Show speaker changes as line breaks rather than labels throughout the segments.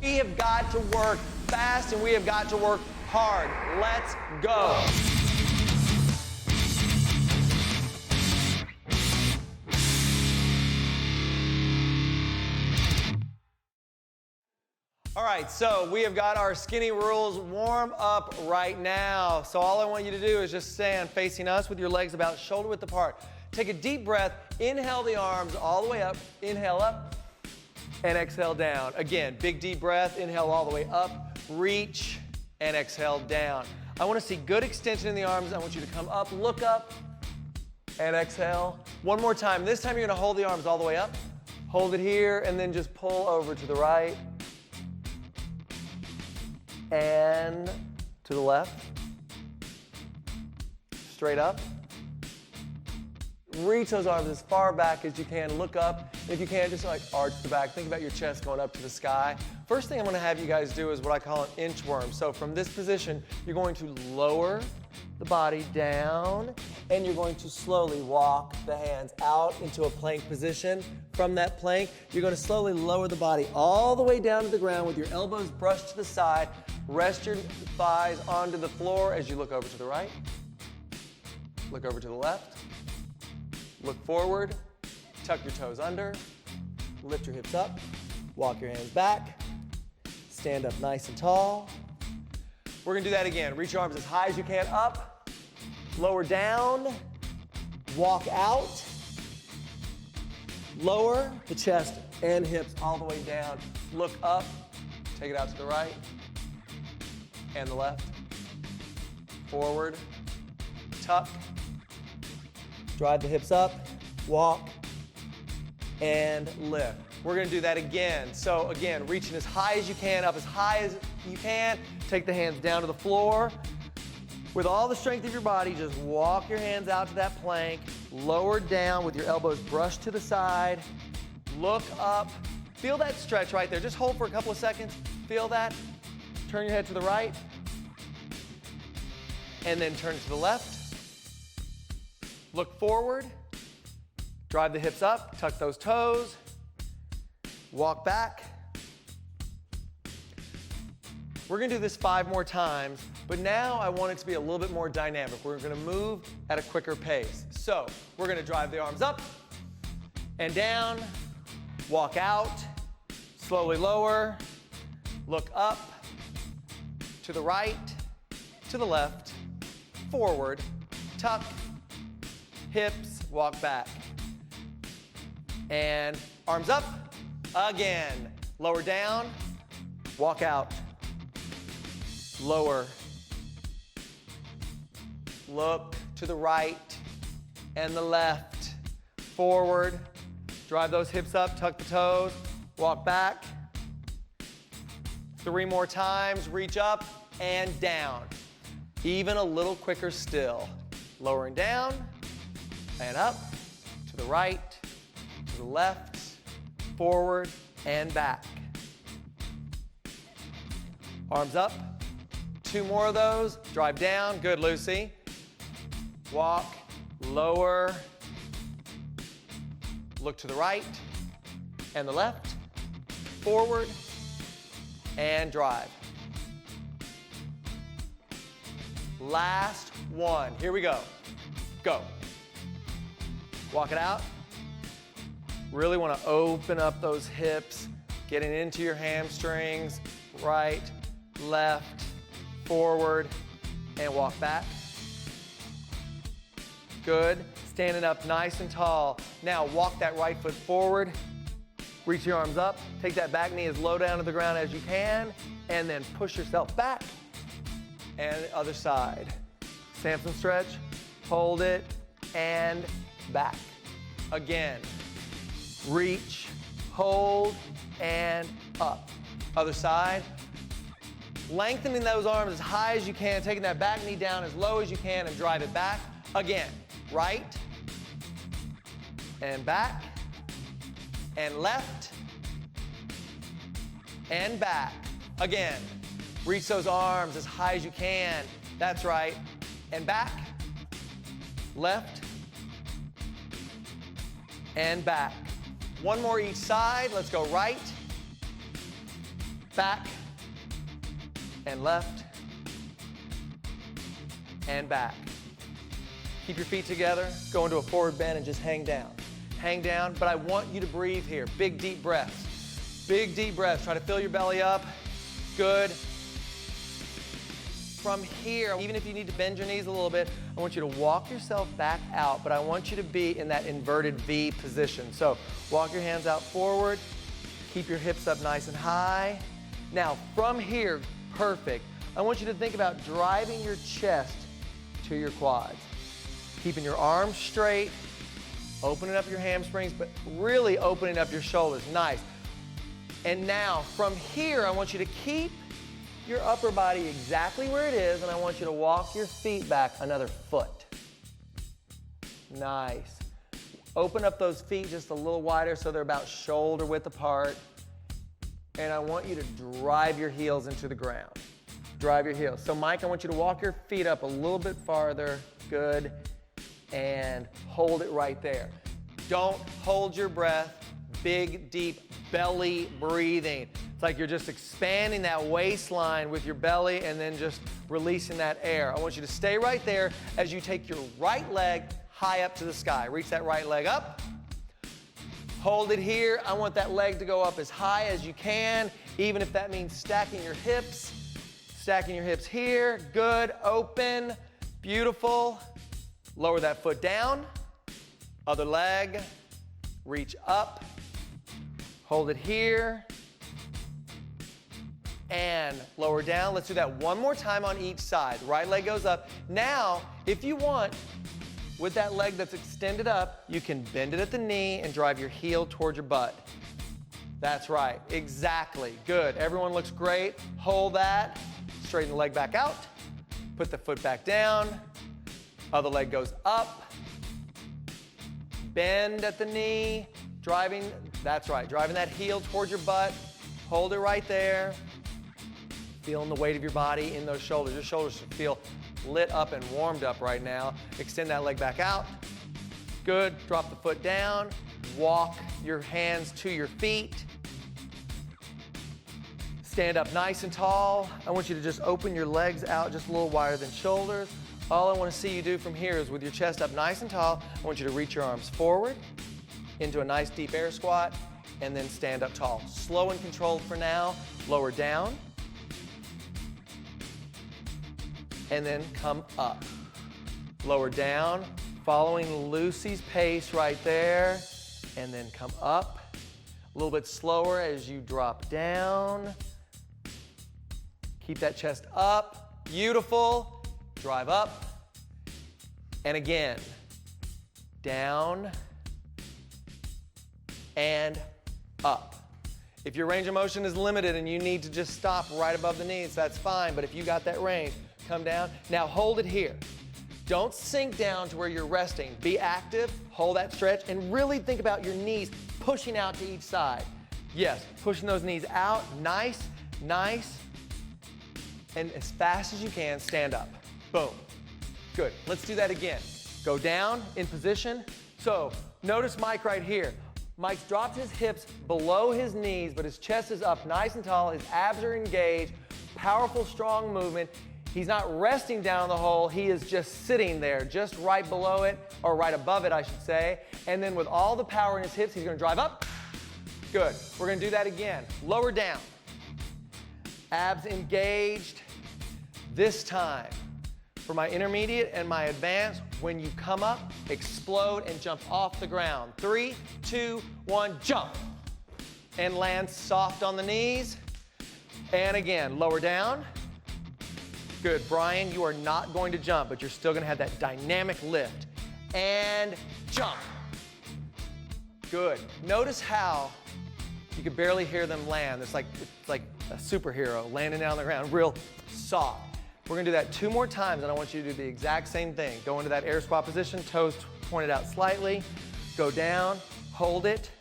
We have got to work fast and we have got to work hard. Let's go. All right, so we have got our skinny rules warm up right now. So all I want you to do is just stand facing us with your legs about shoulder width apart. Take a deep breath, inhale the arms all the way up, inhale up, and exhale down. Again, big deep breath, inhale all the way up, reach, and exhale down. I want to see good extension in the arms. I want you to come up, look up, and exhale. One more time. This time you're going to hold the arms all the way up. Hold it here, and then just pull over to the right and to the left. Straight up. Reach those arms as far back as you can. Look up. If you can, just like arch the back. Think about your chest going up to the sky. First thing I'm going to have you guys do is what I call an inchworm. So from this position, you're going to lower the body down, and you're going to slowly walk the hands out into a plank position. From that plank, you're going to slowly lower the body all the way down to the ground with your elbows brushed to the side. Rest your thighs onto the floor as you look over to the right. Look over to the left. Look forward. Tuck your toes under. Lift your hips up. Walk your hands back. Stand up nice and tall. We're going to do that again. Reach your arms as high as you can up. Lower down. Walk out. Lower the chest and hips all the way down. Look up. Take it out to the right and the left. Forward. Tuck. Drive the hips up. Walk and lift. We're going to do that again. So again, reaching as high as you can, up as high as you can. Take the hands down to the floor. With all the strength of your body, just walk your hands out to that plank. Lower down with your elbows brushed to the side. Look up. Feel that stretch right there. Just hold for a couple of seconds. Feel that. Turn your head to the right. And then turn to the left. Look forward. Drive the hips up. Tuck those toes. Walk back. We're going to do this 5 more times, but now I want it to be a little bit more dynamic. We're going to move at a quicker pace. So we're going to drive the arms up and down, walk out, slowly lower, look up, to the right, to the left, forward, tuck, hips, walk back. And arms up. Again, lower down, walk out, lower, look to the right and the left, forward, drive those hips up, tuck the toes, walk back. 3 more times, reach up and down. Even a little quicker still. Lowering down and up, to the right, to the left, forward and back. Arms up. 2 more of those. Drive down. Good, Lucy. Walk, lower. Look to the right and the left. Forward and drive. Last one. Here we go. Go. Walk it out. Really want to open up those hips, getting into your hamstrings, right, left, forward, and walk back. Good. Standing up nice and tall. Now walk that right foot forward, reach your arms up, take that back knee as low down to the ground as you can, and then push yourself back. And the other side. Samson stretch, hold it, and back. Again. Reach, hold, and up. Other side. Lengthening those arms as high as you can, taking that back knee down as low as you can and drive it back. Again, right, and back, and left, and back. Again, reach those arms as high as you can. That's right, and back, left, and back. 1 more each side. Let's go right back, and left, and back. Keep your feet together, go into a forward bend and just hang down. Hang down, but I want you to breathe here. Big, deep breaths. Big, deep breaths. Try to fill your belly up. Good. From here, even if you need to bend your knees a little bit, I want you to walk yourself back out, but I want you to be in that inverted V position. So walk your hands out forward, keep your hips up nice and high. Now from here, perfect. I want you to think about driving your chest to your quads. Keeping your arms straight, opening up your hamstrings, but really opening up your shoulders. Nice. And now from here, I want you to keep your upper body exactly where it is, and I want you to walk your feet back another foot. Nice. Open up those feet just a little wider so they're about shoulder width apart. And I want you to drive your heels into the ground. Drive your heels. So Mike, I want you to walk your feet up a little bit farther. Good. And hold it right there. Don't hold your breath. Big, deep belly breathing. It's like you're just expanding that waistline with your belly and then just releasing that air. I want you to stay right there as you take your right leg high up to the sky. Reach that right leg up. Hold it here. I want that leg to go up as high as you can, even if that means stacking your hips. Stacking your hips here. Good. Open. Beautiful. Lower that foot down. Other leg. Reach up. Hold it here. And lower down. Let's do that one more time on each side. Right leg goes up. Now, if you want, with that leg that's extended up, you can bend it at the knee and drive your heel towards your butt. That's right. Exactly. Good. Everyone looks great. Hold that. Straighten the leg back out. Put the foot back down. Other leg goes up. Bend at the knee. Driving, that's right. Driving that heel towards your butt. Hold it right there. Feeling the weight of your body in those shoulders. Your shoulders should feel lit up and warmed up right now. Extend that leg back out. Good. Drop the foot down. Walk your hands to your feet. Stand up nice and tall. I want you to just open your legs out just a little wider than shoulders. All I want to see you do from here is with your chest up nice and tall, I want you to reach your arms forward into a nice deep air squat and then stand up tall. Slow and controlled for now. Lower down. And then come up. Lower down, following Lucy's pace right there, and then come up. A little bit slower as you drop down. Keep that chest up. Beautiful. Drive up. And again, down and up. If your range of motion is limited and you need to just stop right above the knees, that's fine, but if you got that range, come down. Now hold it here. Don't sink down to where you're resting. Be active, hold that stretch, and really think about your knees pushing out to each side. Yes, pushing those knees out, nice, nice. And as fast as you can, stand up. Boom. Good. Let's do that again. Go down in position. So notice Mike right here. Mike's dropped his hips below his knees, but his chest is up nice and tall. His abs are engaged. Powerful, strong movement. He's not resting down the hole. He is just sitting there, just right below it, or right above it, I should say. And then with all the power in his hips, he's going to drive up. Good. We're going to do that again. Lower down. Abs engaged. This time, for my intermediate and my advanced, when you come up, explode and jump off the ground. 3, 2, 1, jump. And land soft on the knees. And again, lower down. Good. Brian, you are not going to jump, but you're still going to have that dynamic lift. And jump. Good. Notice how you can barely hear them land. It's like a superhero landing down on the ground, real soft. We're going to do that 2 more times, and I want you to do the exact same thing. Go into that air squat position, toes pointed out slightly. Go down, hold it.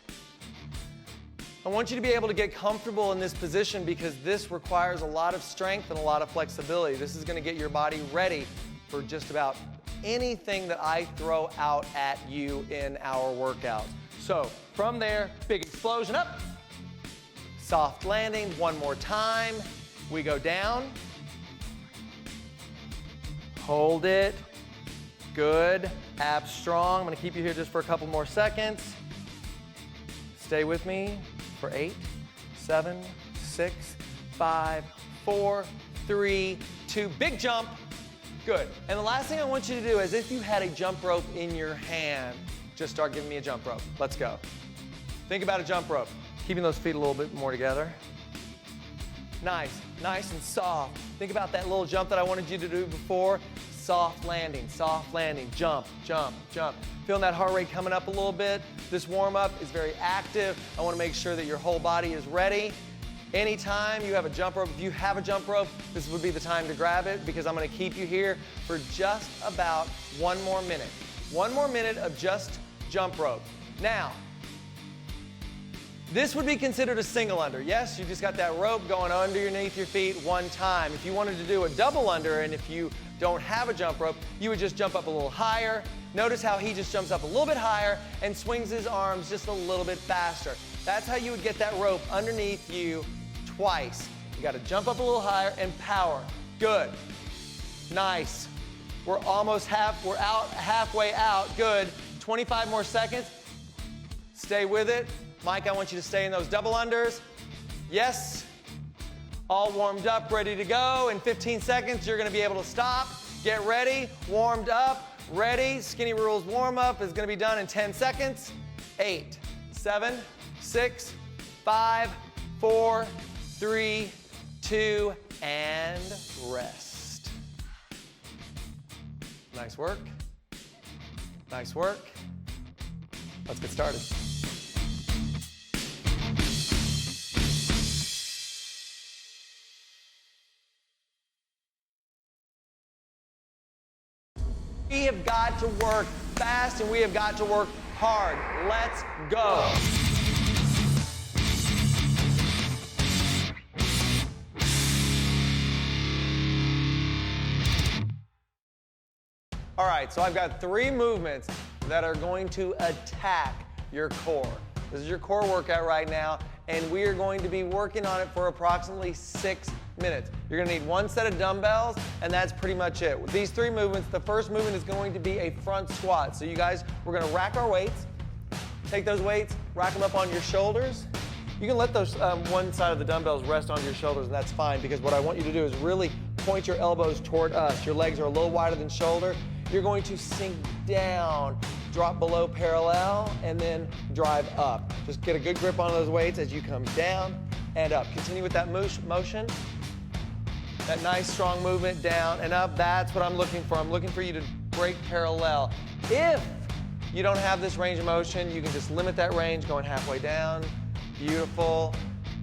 I want you to be able to get comfortable in this position because this requires a lot of strength and a lot of flexibility. This is going to get your body ready for just about anything that I throw out at you in our workouts. So from there, big explosion up. Soft landing, one more time. We go down. Hold it. Good. Abs strong. I'm going to keep you here just for a couple more seconds. Stay with me for 8, 7, 6, 5, 4, 3, 2. Big jump. Good. And the last thing I want you to do is if you had a jump rope in your hand, just start giving me a jump rope. Let's go. Think about a jump rope. Keeping those feet a little bit more together. Nice, nice and soft. Think about that little jump that I wanted you to do before. Soft landing, jump, jump, jump. Feeling that heart rate coming up a little bit. This warm-up is very active. I want to make sure that your whole body is ready. Anytime you have a jump rope, if you have a jump rope, this would be the time to grab it because I'm going to keep you here for just about 1 more minute. 1 more minute of just jump rope. Now, this would be considered a single under. Yes, you just got that rope going underneath your feet 1 time. If you wanted to do a double under and if you don't have a jump rope, you would just jump up a little higher. Notice how he just jumps up a little bit higher and swings his arms just a little bit faster. That's how you would get that rope underneath you twice. You got to jump up a little higher and power. Good. Nice. We're halfway out. Good. 25 more seconds. Stay with it. Mike, I want you to stay in those double unders. Yes. All warmed up, ready to go. In 15 seconds, you're going to be able to stop. Get ready. Warmed up, ready. Skinny Rules warm up is going to be done in 10 seconds. 8, 7, 6, 5, 4, 3, 2, and rest. Nice work. Nice work. Let's get started. We have got to work fast and we have got to work hard. Let's go. All right, so I've got 3 movements that are going to attack your core. This is your core workout right now, and we are going to be working on it for approximately 6 minutes. You're going to need 1 set of dumbbells, and that's pretty much it. With these 3 movements, the first movement is going to be a front squat. So you guys, we're going to rack our weights. Take those weights, rack them up on your shoulders. You can let those one side of the dumbbells rest on your shoulders, and that's fine, because what I want you to do is really point your elbows toward us. Your legs are a little wider than shoulder. You're going to sink down, drop below parallel, and then drive up. Just get a good grip on those weights as you come down and up. Continue with that motion. That nice strong movement down and up. That's what I'm looking for. I'm looking for you to break parallel. If you don't have this range of motion, you can just limit that range going halfway down. Beautiful.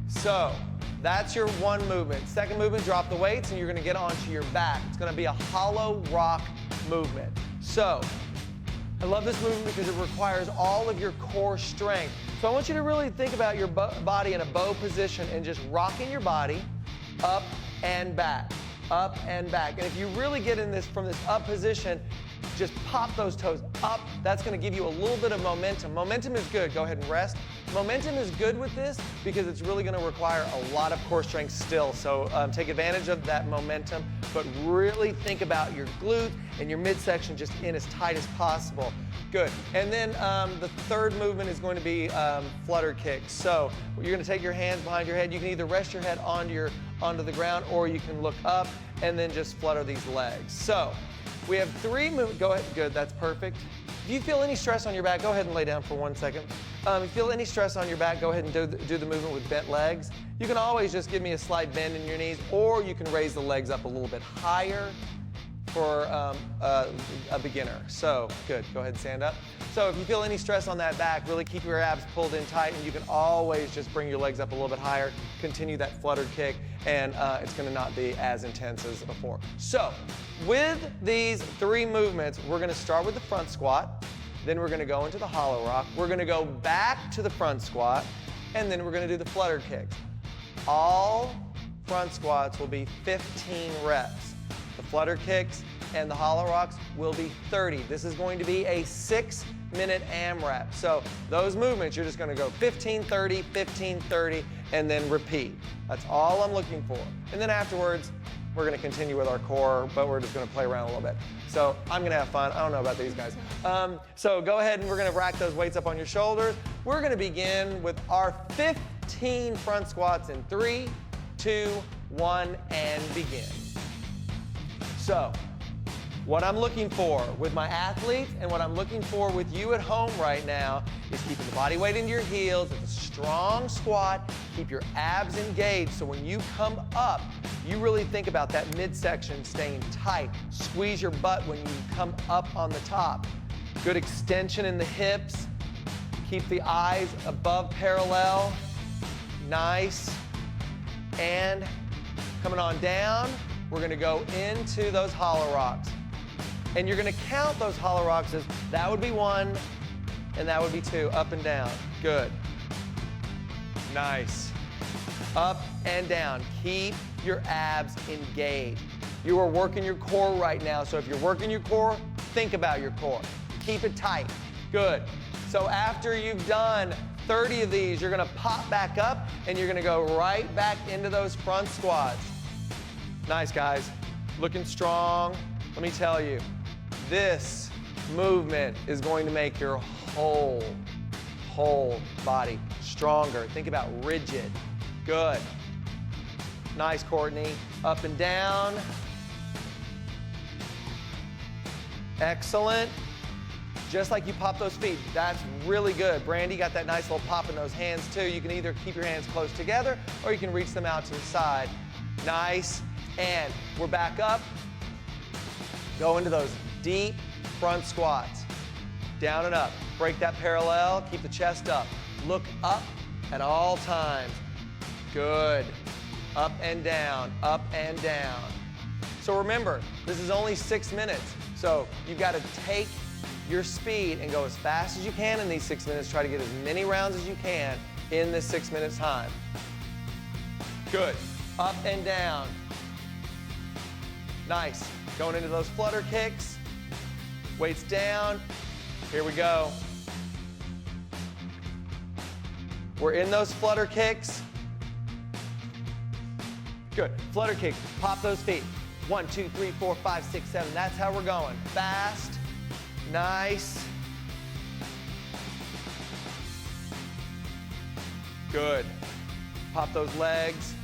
So that's your 1 movement. Second movement, drop the weights and you're going to get onto your back. It's going to be a hollow rock movement. So I love this movement because it requires all of your core strength. So I want you to really think about your body in a bow position and just rocking your body up and back, up and back. And if you really get in this from this up position, just pop those toes up. That's going to give you a little bit of momentum. Momentum is good. Go ahead and rest. Momentum is good with this because it's really going to require a lot of core strength still. So take advantage of that momentum, but really think about your glutes and your midsection just in as tight as possible. Good. And then the third movement is going to be flutter kicks. So you're going to take your hands behind your head. You can either rest your head onto the ground, or you can look up and then just flutter these legs. So we have 3 movements. Go ahead. Good. That's perfect. If you feel any stress on your back, go ahead and lay down for 1 second. If you feel any stress on your back, go ahead and do the movement with bent legs. You can always just give me a slight bend in your knees, or you can raise the legs up a little bit higher for a beginner. So good. Go ahead and stand up. So if you feel any stress on that back, really keep your abs pulled in tight, and you can always just bring your legs up a little bit higher, continue that fluttered kick, and it's going to not be as intense as before. So with these 3 movements, we're going to start with the front squat, then we're going to go into the hollow rock, we're going to go back to the front squat, and then we're going to do the fluttered kicks. All front squats will be 15 reps. The flutter kicks and the hollow rocks will be 30. This is going to be a 6-minute AMRAP. So those movements, you're just going to go 15, 30, 15, 30, and then repeat. That's all I'm looking for. And then afterwards, we're gonna continue with our core, but we're just gonna play around a little bit. So I'm gonna have fun. I don't know about these guys. So go ahead and we're gonna rack those weights up on your shoulders. We're gonna begin with our 15 front squats in 3, 2, 1, and begin. So, what I'm looking for with my athletes and what I'm looking for with you at home right now is keeping the body weight into your heels. It's a strong squat. Keep your abs engaged so when you come up, you really think about that midsection staying tight. Squeeze your butt when you come up on the top. Good extension in the hips. Keep the eyes above parallel. Nice. And coming on down, we're gonna go into those hollow rocks. And you're gonna count those hollow rocks as that would be 1 and that would be 2, up and down. Good. Nice. Up and down. Keep your abs engaged. You are working your core right now, so if you're working your core, think about your core. Keep it tight. Good. So after you've done 30 of these, you're gonna pop back up and you're gonna go right back into those front squats. Nice, guys. Looking strong. Let me tell you, this movement is going to make your whole body stronger. Think about rigid. Good. Nice, Courtney. Up and down. Excellent. Just like you pop those feet. That's really good. Brandy got that nice little pop in those hands too. You can either keep your hands close together or you can reach them out to the side. Nice. And we're back up. Go into those deep front squats. Down and up. Break that parallel. Keep the chest up. Look up at all times. Good. Up and down. Up and down. So remember, this is only 6 minutes. So you've got to take your speed and go as fast as you can in these 6 minutes. Try to get as many rounds as you can in this 6 minutes time. Good. Up and down. Nice. Going into those flutter kicks. Weights down. Here we go. We're in those flutter kicks. Good. Flutter kicks. Pop those feet. 1, 2, 3, 4, 5, 6, 7. That's how we're going. Fast. Nice. Good. Pop those legs.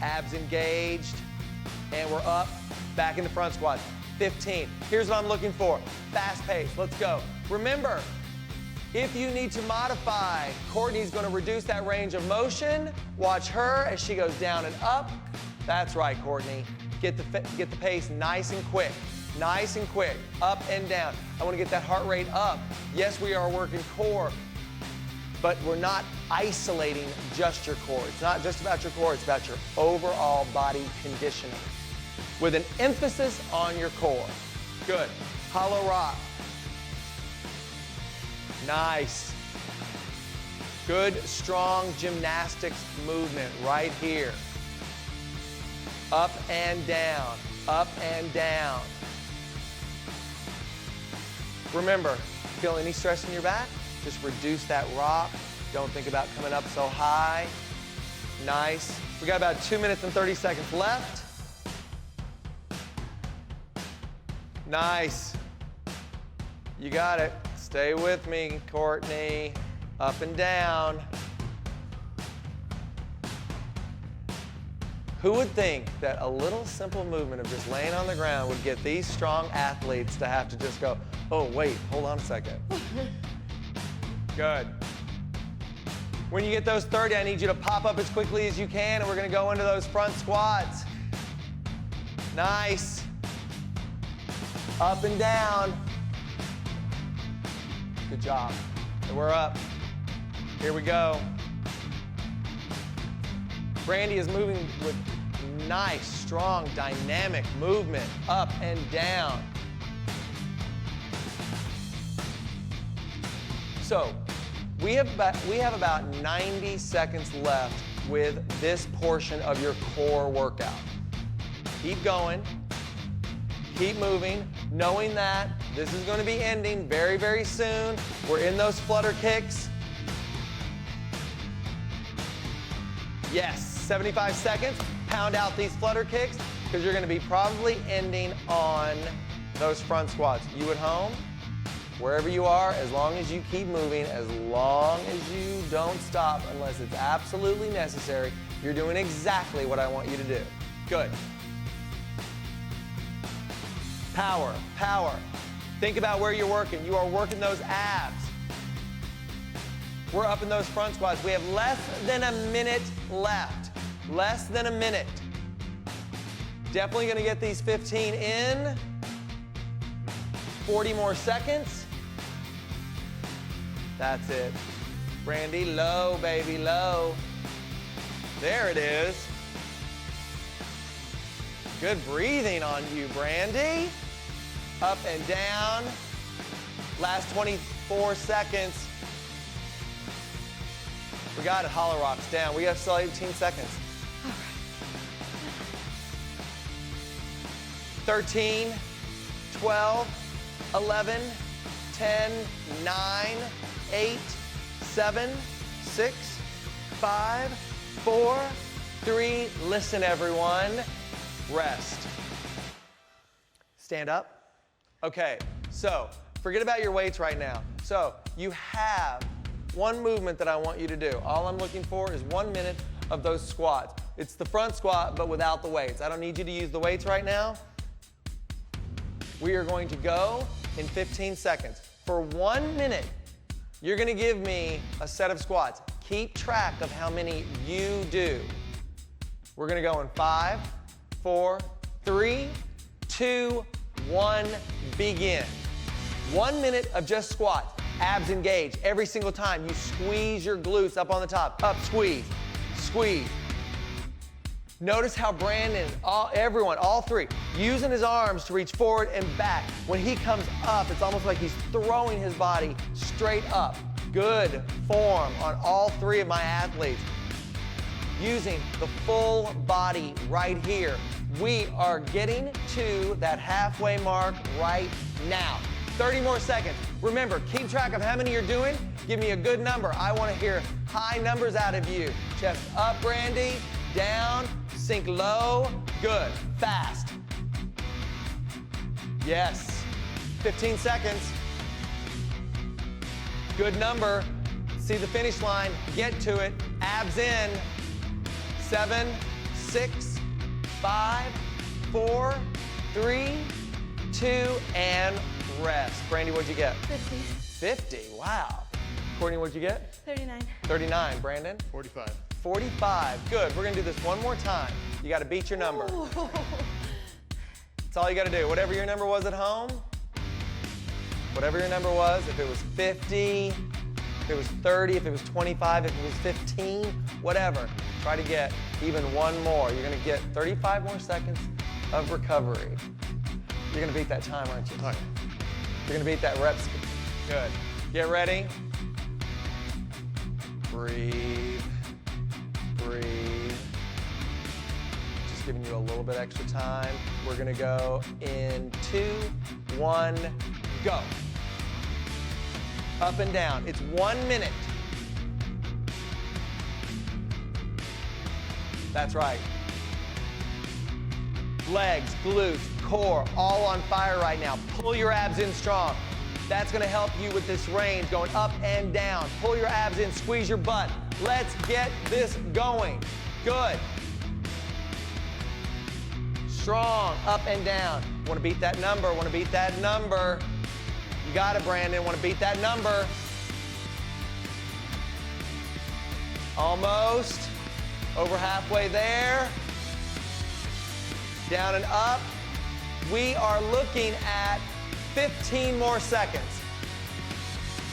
Abs engaged. And we're up, back into front squats. 15. Here's what I'm looking for. Fast pace. Let's go. Remember, if you need to modify, Courtney's going to reduce that range of motion. Watch her as she goes down and up. That's right, Courtney. Get the pace nice and quick. Nice and quick. Up and down. I want to get that heart rate up. Yes, we are working core, but we're not isolating just your core. It's not just about your core, it's about your overall body conditioning with an emphasis on your core. Good. Hollow rock. Nice. Good, strong gymnastics movement right here. Up and down. Up and down. Remember, feel any stress in your back? Just reduce that rock. Don't think about coming up so high. Nice. We got about 2 minutes and 30 seconds left. Nice. You got it. Stay with me, Courtney. Up and down. Who would think that a little simple movement of just laying on the ground would get these strong athletes to have to just go, oh, wait, hold on a second. Good. When you get those 30, I need you to pop up as quickly as you can, and we're going to go into those front squats. Nice. Up and down. Good job. And we're up. Here we go. Brandy is moving with nice, strong, dynamic movement up and down. So, we have about 90 seconds left with this portion of your core workout. Keep going. Keep moving, knowing that this is going to be ending very, very soon. We're in those flutter kicks. Yes, 75 seconds. Pound out these flutter kicks because you're gonna be probably ending on those front squats. You at home, wherever you are, as long as you keep moving, as long as you don't stop unless it's absolutely necessary, you're doing exactly what I want you to do. Good. Power, power. Think about where you're working. You are working those abs. We're up in those front squats. We have less than a minute left. Less than a minute. Definitely gonna get these 15 in. 40 more seconds. That's it. Brandy, low, baby, low. There it is. Good breathing on you, Brandy. Up and down. Last 24 seconds. We got it, hollow rocks down. We have still 18 seconds. 13, 12, 11, 10, 9, 8, 7, 6, 5, 4, 3. Listen, everyone. Rest. Stand up. Okay, so forget about your weights right now. So you have one movement that I want you to do. All I'm looking for is 1 minute of those squats. It's the front squat, but without the weights. I don't need you to use the weights right now. We are going to go in 15 seconds. For 1 minute, you're gonna give me a set of squats. Keep track of how many you do. We're gonna go in 5, 4, 3, 2, 1, begin. 1 minute of just squats. Abs engaged every single time. You squeeze your glutes up on the top. Up, squeeze, squeeze. Notice how Brandon, everyone, all three, using his arms to reach forward and back. When he comes up, it's almost like he's throwing his body straight up. Good form on all three of my athletes. Using the full body right here. We are getting to that halfway mark right now. 30 more seconds. Remember, keep track of how many you're doing. Give me a good number. I want to hear high numbers out of you. Chest up, Brandy. Down. Sink low. Good. Fast. Yes. 15 seconds. Good number. See the finish line. Get to it. Abs in. 7, 6, 5, 4, 3, 2, and rest. Brandy, what'd you get?
50.
50, wow. Courtney, what'd you get?
39.
39, Brandon?
45.
45, good. We're gonna do this one more time. You gotta beat your number.
Ooh.
That's all you gotta do. Whatever your number was at home, whatever your number was, if it was 50, if it was 30, if it was 25, if it was 15, whatever. Try to get even one more. You're gonna get 35 more seconds of recovery. You're gonna beat that time, aren't you?
All right.
You're gonna beat that reps. Good. Get ready. Breathe. Breathe. Just giving you a little bit extra time. We're gonna go in 2, 1, go. Up and down. It's 1 minute. That's right. Legs, glutes, core, all on fire right now. Pull your abs in strong. That's gonna help you with this range, going up and down. Pull your abs in, squeeze your butt. Let's get this going. Good. Strong, up and down. Wanna beat that number, wanna beat that number. You got it, Brandon, wanna beat that number. Almost. Over halfway there. Down and up. We are looking at 15 more seconds.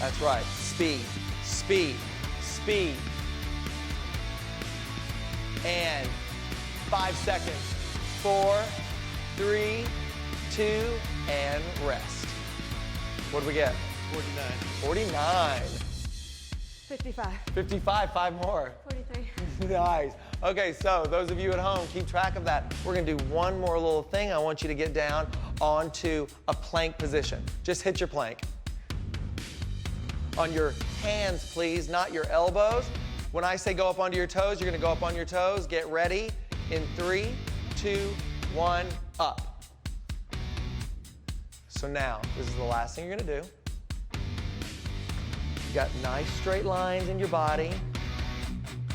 That's right. Speed, speed, speed. And 5 seconds. 4, 3, 2, and rest. What do we get?
49.
49.
55.
55, 5 more.
43.
Nice. Okay, so those of you at home, keep track of that. We're gonna do one more little thing. I want you to get down onto a plank position. Just hit your plank. On your hands, please, not your elbows. When I say go up onto your toes, you're gonna go up on your toes. Get ready in 3, 2, 1, up. So now, this is the last thing you're gonna do. You got nice straight lines in your body.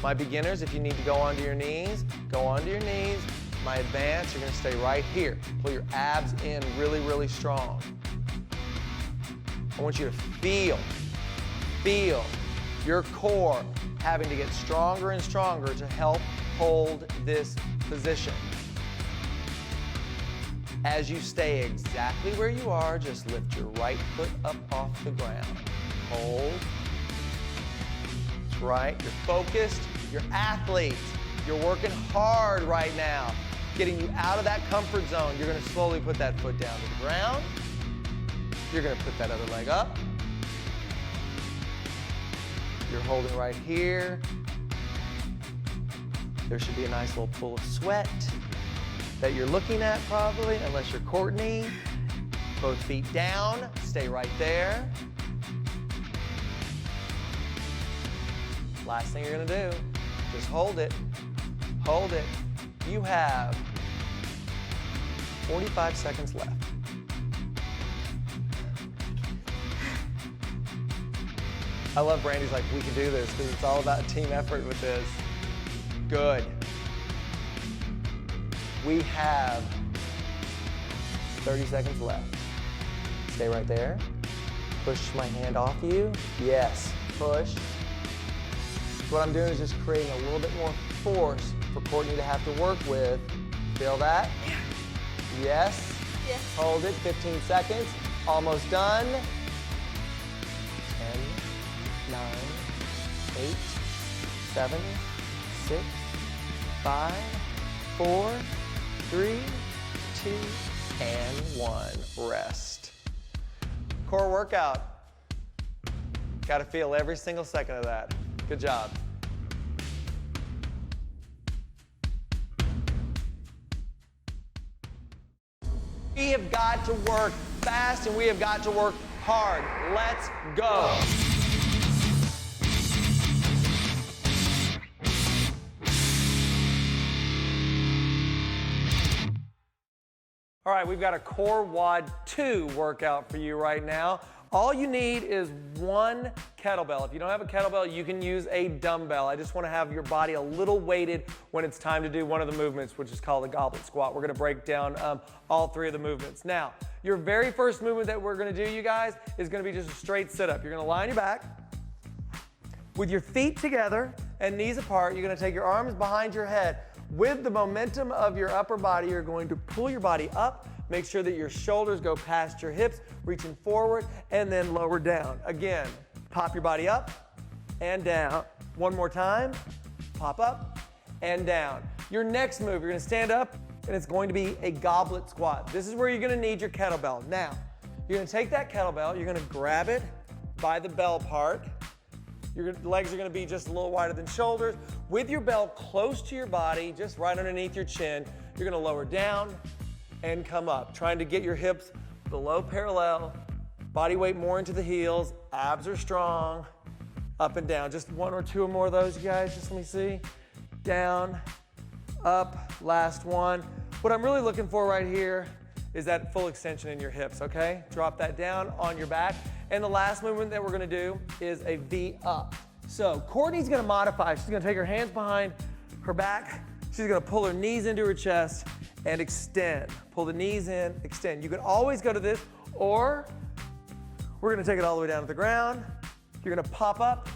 My beginners, if you need to go onto your knees, go onto your knees. My advanced, you're gonna stay right here. Pull your abs in really, really strong. I want you to feel your core having to get stronger and stronger to help hold this position. As you stay exactly where you are, just lift your right foot up off the ground. Hold. That's right, you're focused, you're athletes. You're working hard right now, getting you out of that comfort zone. You're gonna slowly put that foot down to the ground. You're gonna put that other leg up. You're holding right here. There should be a nice little pool of sweat that you're looking at probably, unless you're Courtney. Both feet down, stay right there. Last thing you're gonna do, just hold it, hold it. You have 45 seconds left. I love Brandy's like, we can do this, because it's all about team effort with this. Good. We have 30 seconds left. Stay right there. Push my hand off you. Yes, push. What I'm doing is just creating a little bit more force for Courtney to have to work with. Feel that?
Yeah.
Yes.
Yes.
Hold it, 15 seconds. Almost done. 10, 9, 8, 7, 6, 5, 4, 3, 2, and 1. Rest. Core workout. Got to feel every single second of that. Good job. We have got to work fast and we have got to work hard. Let's go. All right, we've got a Core WOD 2 workout for you right now. All you need is one kettlebell. If you don't have a kettlebell, you can use a dumbbell. I just want to have your body a little weighted when it's time to do one of the movements, which is called the goblet squat. We're going to break down all three of the movements. Now, your very first movement that we're going to do, you guys, is going to be just a straight sit-up. You're going to lie on your back with your feet together and knees apart. You're going to take your arms behind your head. With the momentum of your upper body, you're going to pull your body up. Make sure that your shoulders go past your hips, reaching forward, and then lower down. Again, pop your body up and down. One more time, pop up and down. Your next move, you're gonna stand up, and it's going to be a goblet squat. This is where you're gonna need your kettlebell. Now, you're gonna take that kettlebell, you're gonna grab it by the bell part. Your legs are gonna be just a little wider than shoulders. With your bell close to your body, just right underneath your chin, you're gonna lower down and come up, trying to get your hips below parallel, body weight more into the heels, abs are strong, up and down. Just one or two or more of those, you guys, just let me see. Down, up, last one. What I'm really looking for right here is that full extension in your hips, okay? Drop that down on your back. And the last movement that we're gonna do is a V up. So Courtney's gonna modify. She's gonna take her hands behind her back. She's gonna pull her knees into her chest and extend. Pull the knees in, extend. You can always go to this, or we're gonna take it all the way down to the ground. You're gonna pop up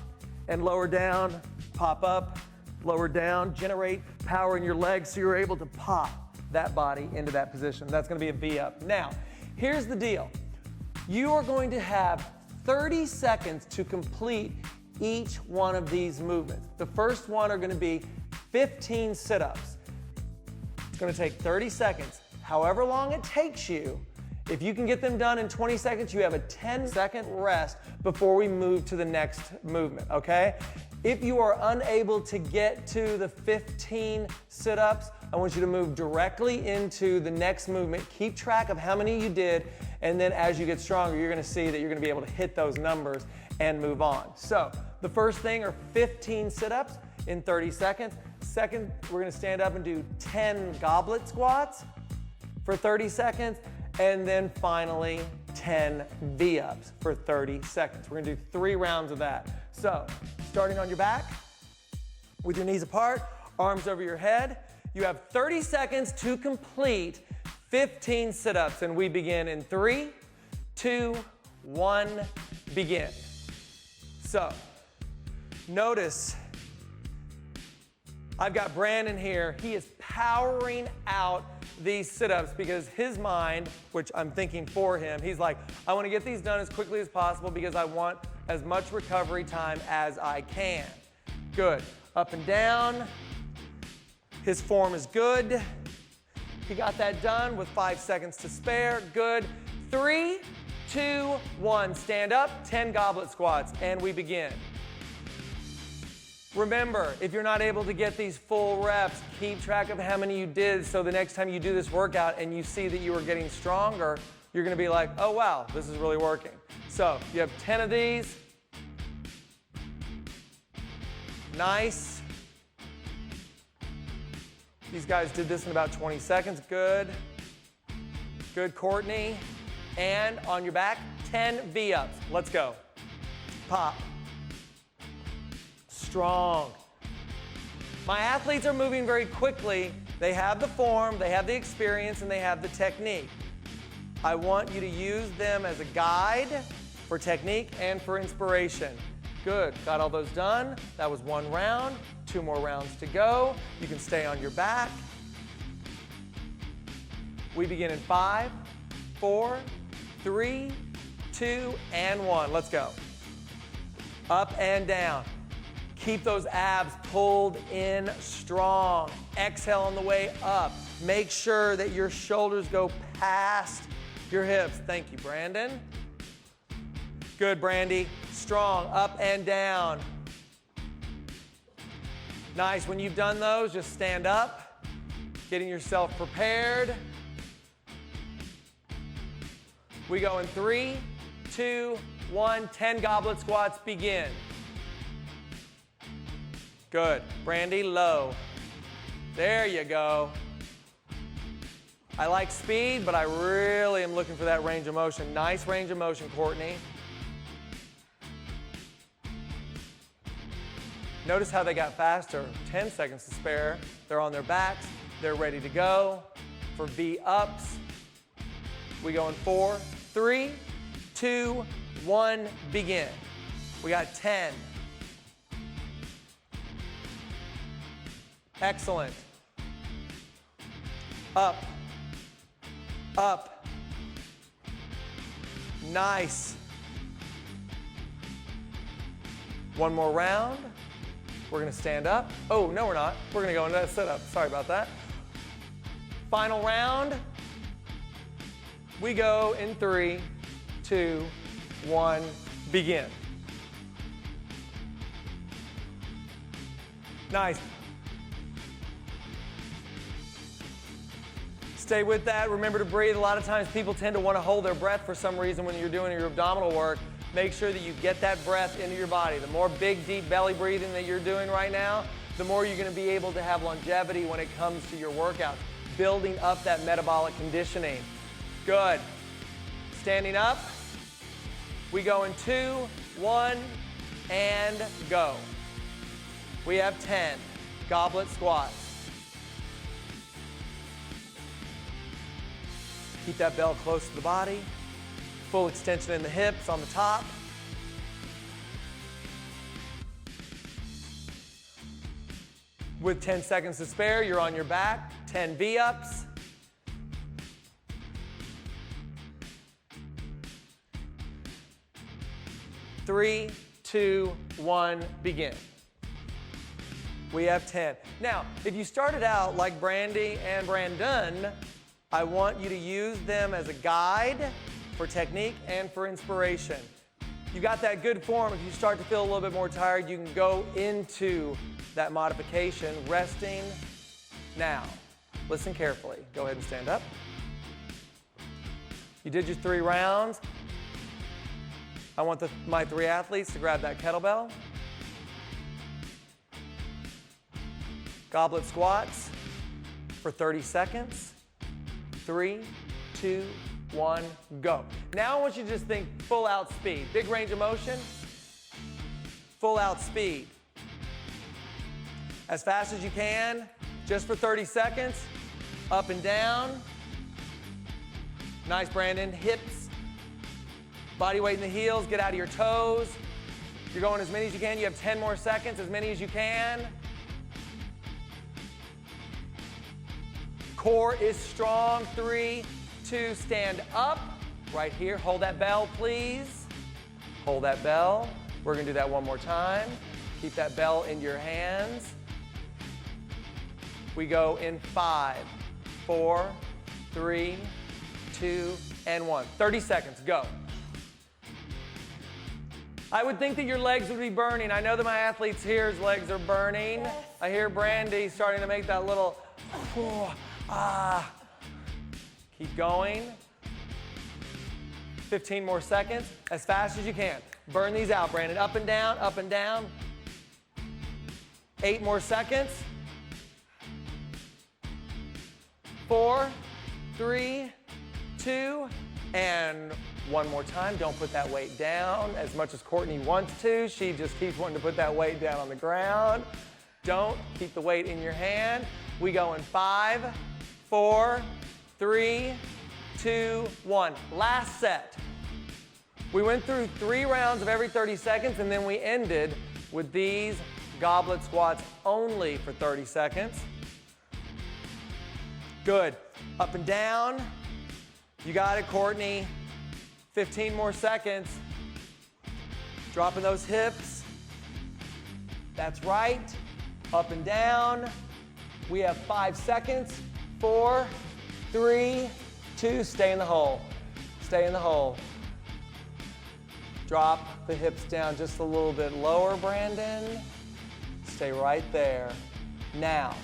and lower down, pop up, lower down, generate power in your legs so you're able to pop that body into that position. That's gonna be a V up. Now, here's the deal. You are going to have 30 seconds to complete each one of these movements. The first one are gonna be 15 sit-ups. It's gonna take 30 seconds. However long it takes you, if you can get them done in 20 seconds, you have a 10-second rest before we move to the next movement, okay? If you are unable to get to the 15 sit-ups, I want you to move directly into the next movement. Keep track of how many you did, and then as you get stronger, you're gonna see that you're gonna be able to hit those numbers and move on. So, The first thing are 15 sit-ups in 30 seconds. Second, we're gonna stand up and do 10 goblet squats for 30 seconds. And then finally, 10 V-ups for 30 seconds. We're gonna do 3 rounds of that. So, starting on your back, with your knees apart, arms over your head. You have 30 seconds to complete 15 sit-ups, and we begin in 3, 2, 1, begin. So, notice I've got Brandon here. He is powering out these sit-ups because his mind, which I'm thinking for him, he's like, I want to get these done as quickly as possible because I want as much recovery time as I can. Good. Up and down. His form is good. He got that done with 5 seconds to spare. Good. 3, 2, 1. Stand up, 10 goblet squats, and we begin. Remember, if you're not able to get these full reps, keep track of how many you did so the next time you do this workout and you see that you are getting stronger, you're gonna be like, oh wow, this is really working. So, you have 10 of these. Nice. These guys did this in about 20 seconds. Good. Good, Courtney. And on your back, 10 V-ups. Let's go. Pop. Strong. My athletes are moving very quickly. They have the form, they have the experience, and they have the technique. I want you to use them as a guide for technique and for inspiration. Good, got all those done. That was 1 round, 2 more rounds to go. You can stay on your back. We begin in 5, 4, 3, 2, and 1. Let's go. Up and down. Keep those abs pulled in strong. Exhale on the way up. Make sure that your shoulders go past your hips. Thank you, Brandon. Good, Brandy. Strong, up and down. Nice, when you've done those, just stand up, getting yourself prepared. We go in 3, 2, 1, 10 goblet squats, begin. Good, Brandy, low. There you go. I like speed, but I really am looking for that range of motion. Nice range of motion, Courtney. Notice how they got faster. 10 seconds to spare. They're on their backs. They're ready to go for V-ups. We go in 4, 3, 2, 1, begin. We got 10. Excellent. Up. Up. Nice. One more round. We're gonna stand up. Oh, no we're not. We're gonna go into that sit-up. Sorry about that. Final round. We go in 3, 2, 1, begin. Nice. Stay with that. Remember to breathe. A lot of times people tend to want to hold their breath for some reason when you're doing your abdominal work. Make sure that you get that breath into your body. The more big, deep belly breathing that you're doing right now, the more you're going to be able to have longevity when it comes to your workouts. Building up that metabolic conditioning. Good. Standing up. We go in 2, 1, and go. We have 10 goblet squats. Keep that bell close to the body. Full extension in the hips on the top. With 10 seconds to spare, you're on your back. 10 V-ups. Three, 2, 1, begin. We have 10. Now, if you started out like Brandy and Brandon, I want you to use them as a guide for technique and for inspiration. You got that good form. If you start to feel a little bit more tired, you can go into that modification, resting now. Listen carefully. Go ahead and stand up. You did your 3 rounds. I want my 3 athletes to grab that kettlebell. Goblet squats for 30 seconds. 3, 2, 1, go. Now I want you to just think full out speed. Big range of motion, full out speed. As fast as you can, just for 30 seconds. Up and down. Nice, Brandon. Hips, body weight in the heels, get out of your toes. You're going as many as you can. You have 10 more seconds, as many as you can. Core is strong. 3, 2, stand up. Right here, hold that bell, please. Hold that bell. We're gonna do that one more time. Keep that bell in your hands. We go in 5, 4, 3, 2, and 1. 30 seconds, go. I would think that your legs would be burning. I know that my athletes here's legs are burning.
Yes.
I hear Brandy starting to make that little, Keep going. 15 more seconds, as fast as you can. Burn these out, Brandon. Up and down, up and down. 8 more seconds. 4, 3, 2, and one more time. Don't put that weight down as much as Courtney wants to. She just keeps wanting to put that weight down on the ground. Don't. Keep the weight in your hand. We go in 5, 4, 3, 2, 1. Last set. We went through 3 rounds of every 30 seconds, and then we ended with these goblet squats only for 30 seconds. Good. Up and down. You got it, Courtney. 15 more seconds. Dropping those hips. That's right. Up and down. We have 5 seconds. 4, 3, 2, stay in the hole. Stay in the hole. Drop the hips down just a little bit lower, Brandon. Stay right there. Now,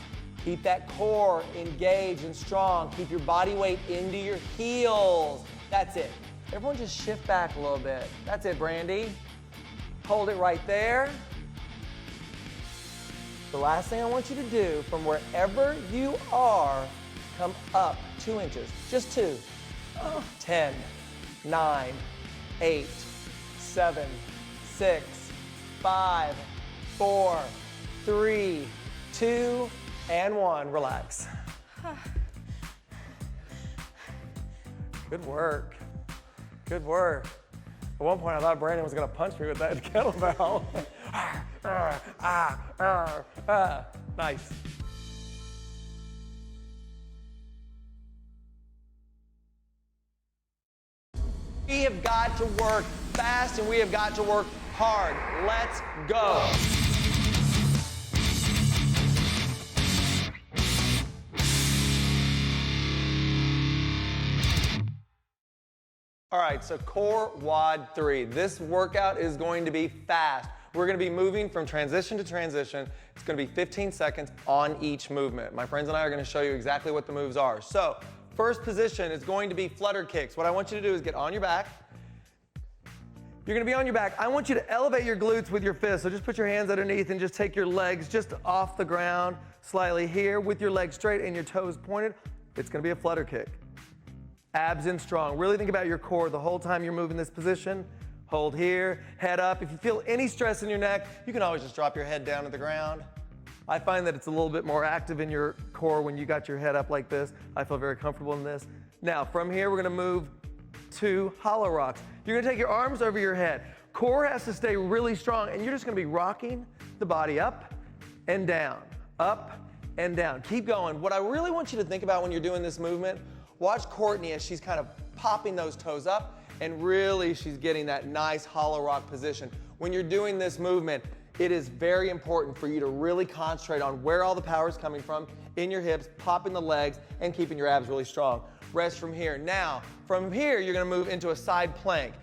keep that core engaged and strong. Keep your body weight into your heels. That's it. Everyone just shift back a little bit. That's it, Brandy. Hold it right there. The last thing I want you to do, from wherever you are, come up 2 inches, just 2. 10, 9, 8, 7, 6, 5, 4, 3, 2, and 1. Relax. Good work. Good work. At one point, I thought Brandon was going to punch me with that kettlebell. Nice. We have got to work fast and we have got to work hard. Let's go. All right, so core WOD 3. This workout is going to be fast. We're going to be moving from transition to transition. It's going to be 15 seconds on each movement. My friends and I are going to show you exactly what the moves are. So, first position is going to be flutter kicks. What I want you to do is get on your back. You're going to be on your back. I want you to elevate your glutes with your fists. So just put your hands underneath and just take your legs just off the ground slightly here with your legs straight and your toes pointed. It's going to be a flutter kick. Abs in strong. Really think about your core the whole time you're moving this position. Hold here, head up. If you feel any stress in your neck, you can always just drop your head down to the ground. I find that it's a little bit more active in your core when you got your head up like this. I feel very comfortable in this. Now, from here, we're gonna move to hollow rocks. You're gonna take your arms over your head. Core has to stay really strong, and you're just gonna be rocking the body up and down, up and down. Keep going. What I really want you to think about when you're doing this movement, watch Courtney as she's kind of popping those toes up, and really she's getting that nice hollow rock position. When you're doing this movement, it is very important for you to really concentrate on where all the power is coming from in your hips, popping the legs, and keeping your abs really strong. Rest from here. Now, from here, you're gonna move into a side plank.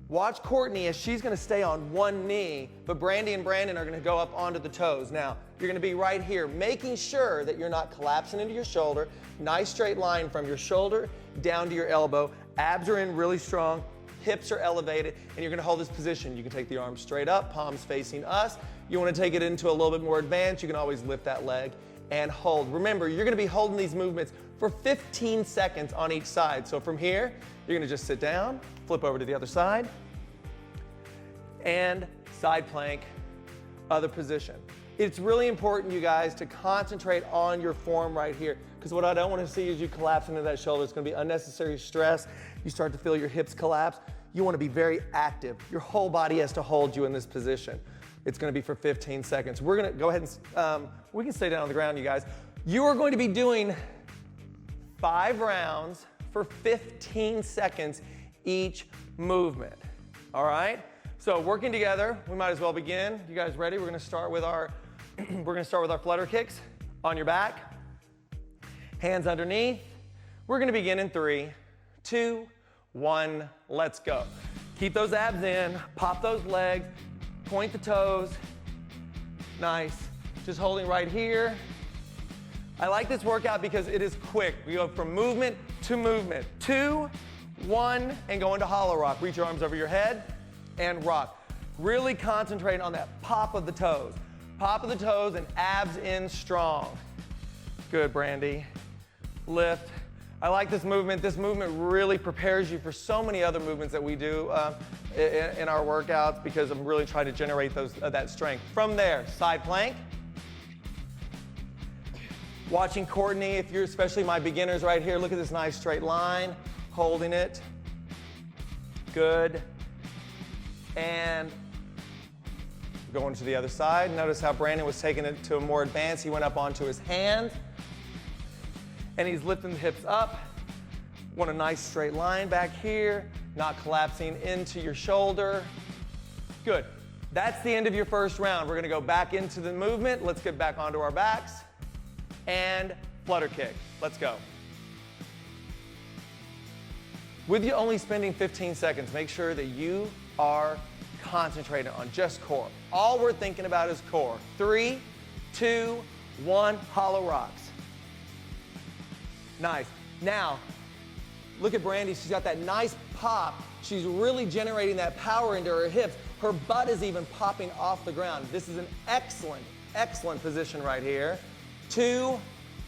Watch Courtney as she's gonna stay on one knee, but Brandy and Brandon are gonna go up onto the toes. Now, you're gonna be right here, making sure that you're not collapsing into your shoulder. Nice straight line from your shoulder down to your elbow. Abs are in really strong, hips are elevated, and you're gonna hold this position. You can take the arms straight up, palms facing us. You wanna take it into a little bit more advanced, you can always lift that leg and hold. Remember, you're gonna be holding these movements for 15 seconds on each side. So from here, you're gonna just sit down, flip over to the other side, and side plank, other position. It's really important, you guys, to concentrate on your form right here, because what I don't want to see is you collapse into that shoulder. It's going to be unnecessary stress. You start to feel your hips collapse. You want to be very active. Your whole body has to hold you in this position. It's going to be for 15 seconds. We're going to go ahead and, we can stay down on the ground, you guys. You are going to be doing 5 rounds for 15 seconds each movement, all right? So working together, we might as well begin. You guys ready? We're going to start with our flutter kicks on your back. Hands underneath. We're going to begin in 3, 2, 1, let's go. Keep those abs in, pop those legs, point the toes. Nice. Just holding right here. I like this workout because it is quick. We go from movement to movement. 2, 1, and go into hollow rock. Reach your arms over your head and rock. Really concentrate on that pop of the toes. Pop of the toes and abs in strong. Good, Brandy. Lift. I like this movement. This movement really prepares you for so many other movements that we do in our workouts, because I'm really trying to generate that strength. From there, side plank. Watching Courtney, if you're especially my beginners right here, look at this nice straight line, holding it. Good. And going to the other side. Notice how Brandon was taking it to a more advanced. He went up onto his hands, and he's lifting the hips up. Want a nice straight line back here, not collapsing into your shoulder. Good. That's the end of your first round. We're going to go back into the movement. Let's get back onto our backs. And flutter kick. Let's go. With you only spending 15 seconds, make sure that you are concentrating on just core. All we're thinking about is core. 3, 2, 1, hollow rocks. Nice. Now, look at Brandy. She's got that nice pop. She's really generating that power into her hips. Her butt is even popping off the ground. This is an excellent, excellent position right here. 2,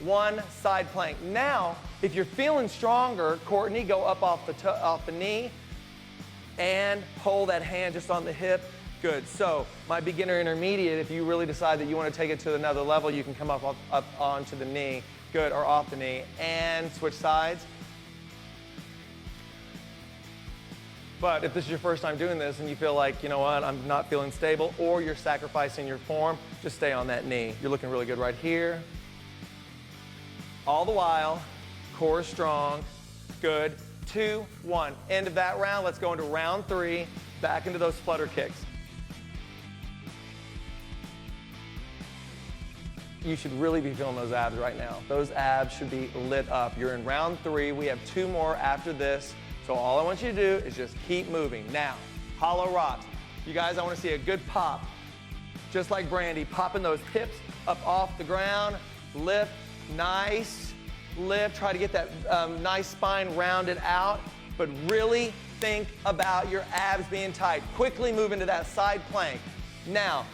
1, side plank. Now, if you're feeling stronger, Courtney, go up off the knee and hold that hand just on the hip. Good. So, my beginner intermediate, if you really decide that you want to take it to another level, you can come up onto the knee. Good, or off the knee, and switch sides. But if this is your first time doing this and you feel like, you know what, I'm not feeling stable, or you're sacrificing your form, just stay on that knee. You're looking really good right here. All the while, core strong. Good. 2, 1. End of that round. Let's go into round 3. Back into those flutter kicks. You should really be feeling those abs right now. Those abs should be lit up. You're in round 3. We have 2 more after this. So all I want you to do is just keep moving. Now, hollow rocks. You guys, I want to see a good pop. Just like Brandy, popping those hips up off the ground. Lift, nice. Lift, try to get that nice spine rounded out, but really think about your abs being tight. Quickly move into that side plank. Now,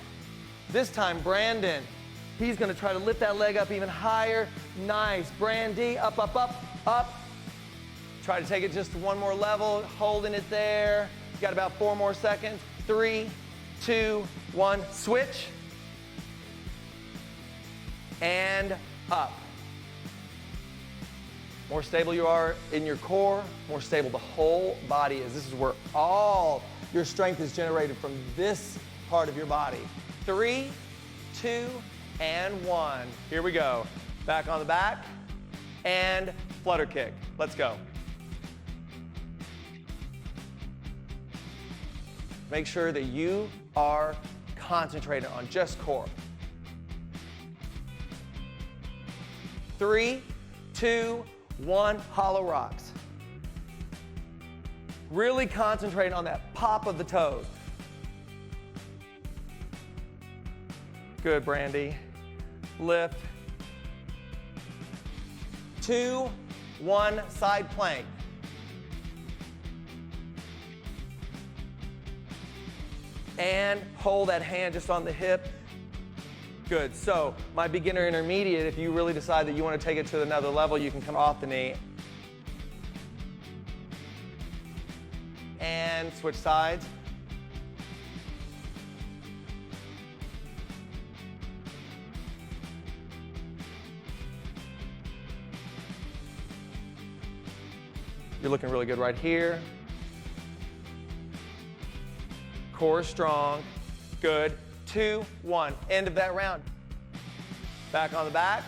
this time, Brandon, he's going to try to lift that leg up even higher. Nice. Brandy, up, up, up, up. Try to take it just one more level, holding it there. You got about 4 more seconds. 3, 2, 1, switch. And up. More stable you are in your core, more stable the whole body is. This is where all your strength is generated, from this part of your body. 3, 2, and 1. Here we go. Back on the back and flutter kick. Let's go. Make sure that you are concentrated on just core. 3, 2, 1, hollow rocks. Really concentrate on that pop of the toes. Good, Brandy. Lift. 2, 1, side plank. And hold that hand just on the hip. Good. So my beginner intermediate, if you really decide that you want to take it to another level, you can come off the knee. And switch sides. You're looking really good right here. Core strong. Good. 2, 1. End of that round. Back on the back.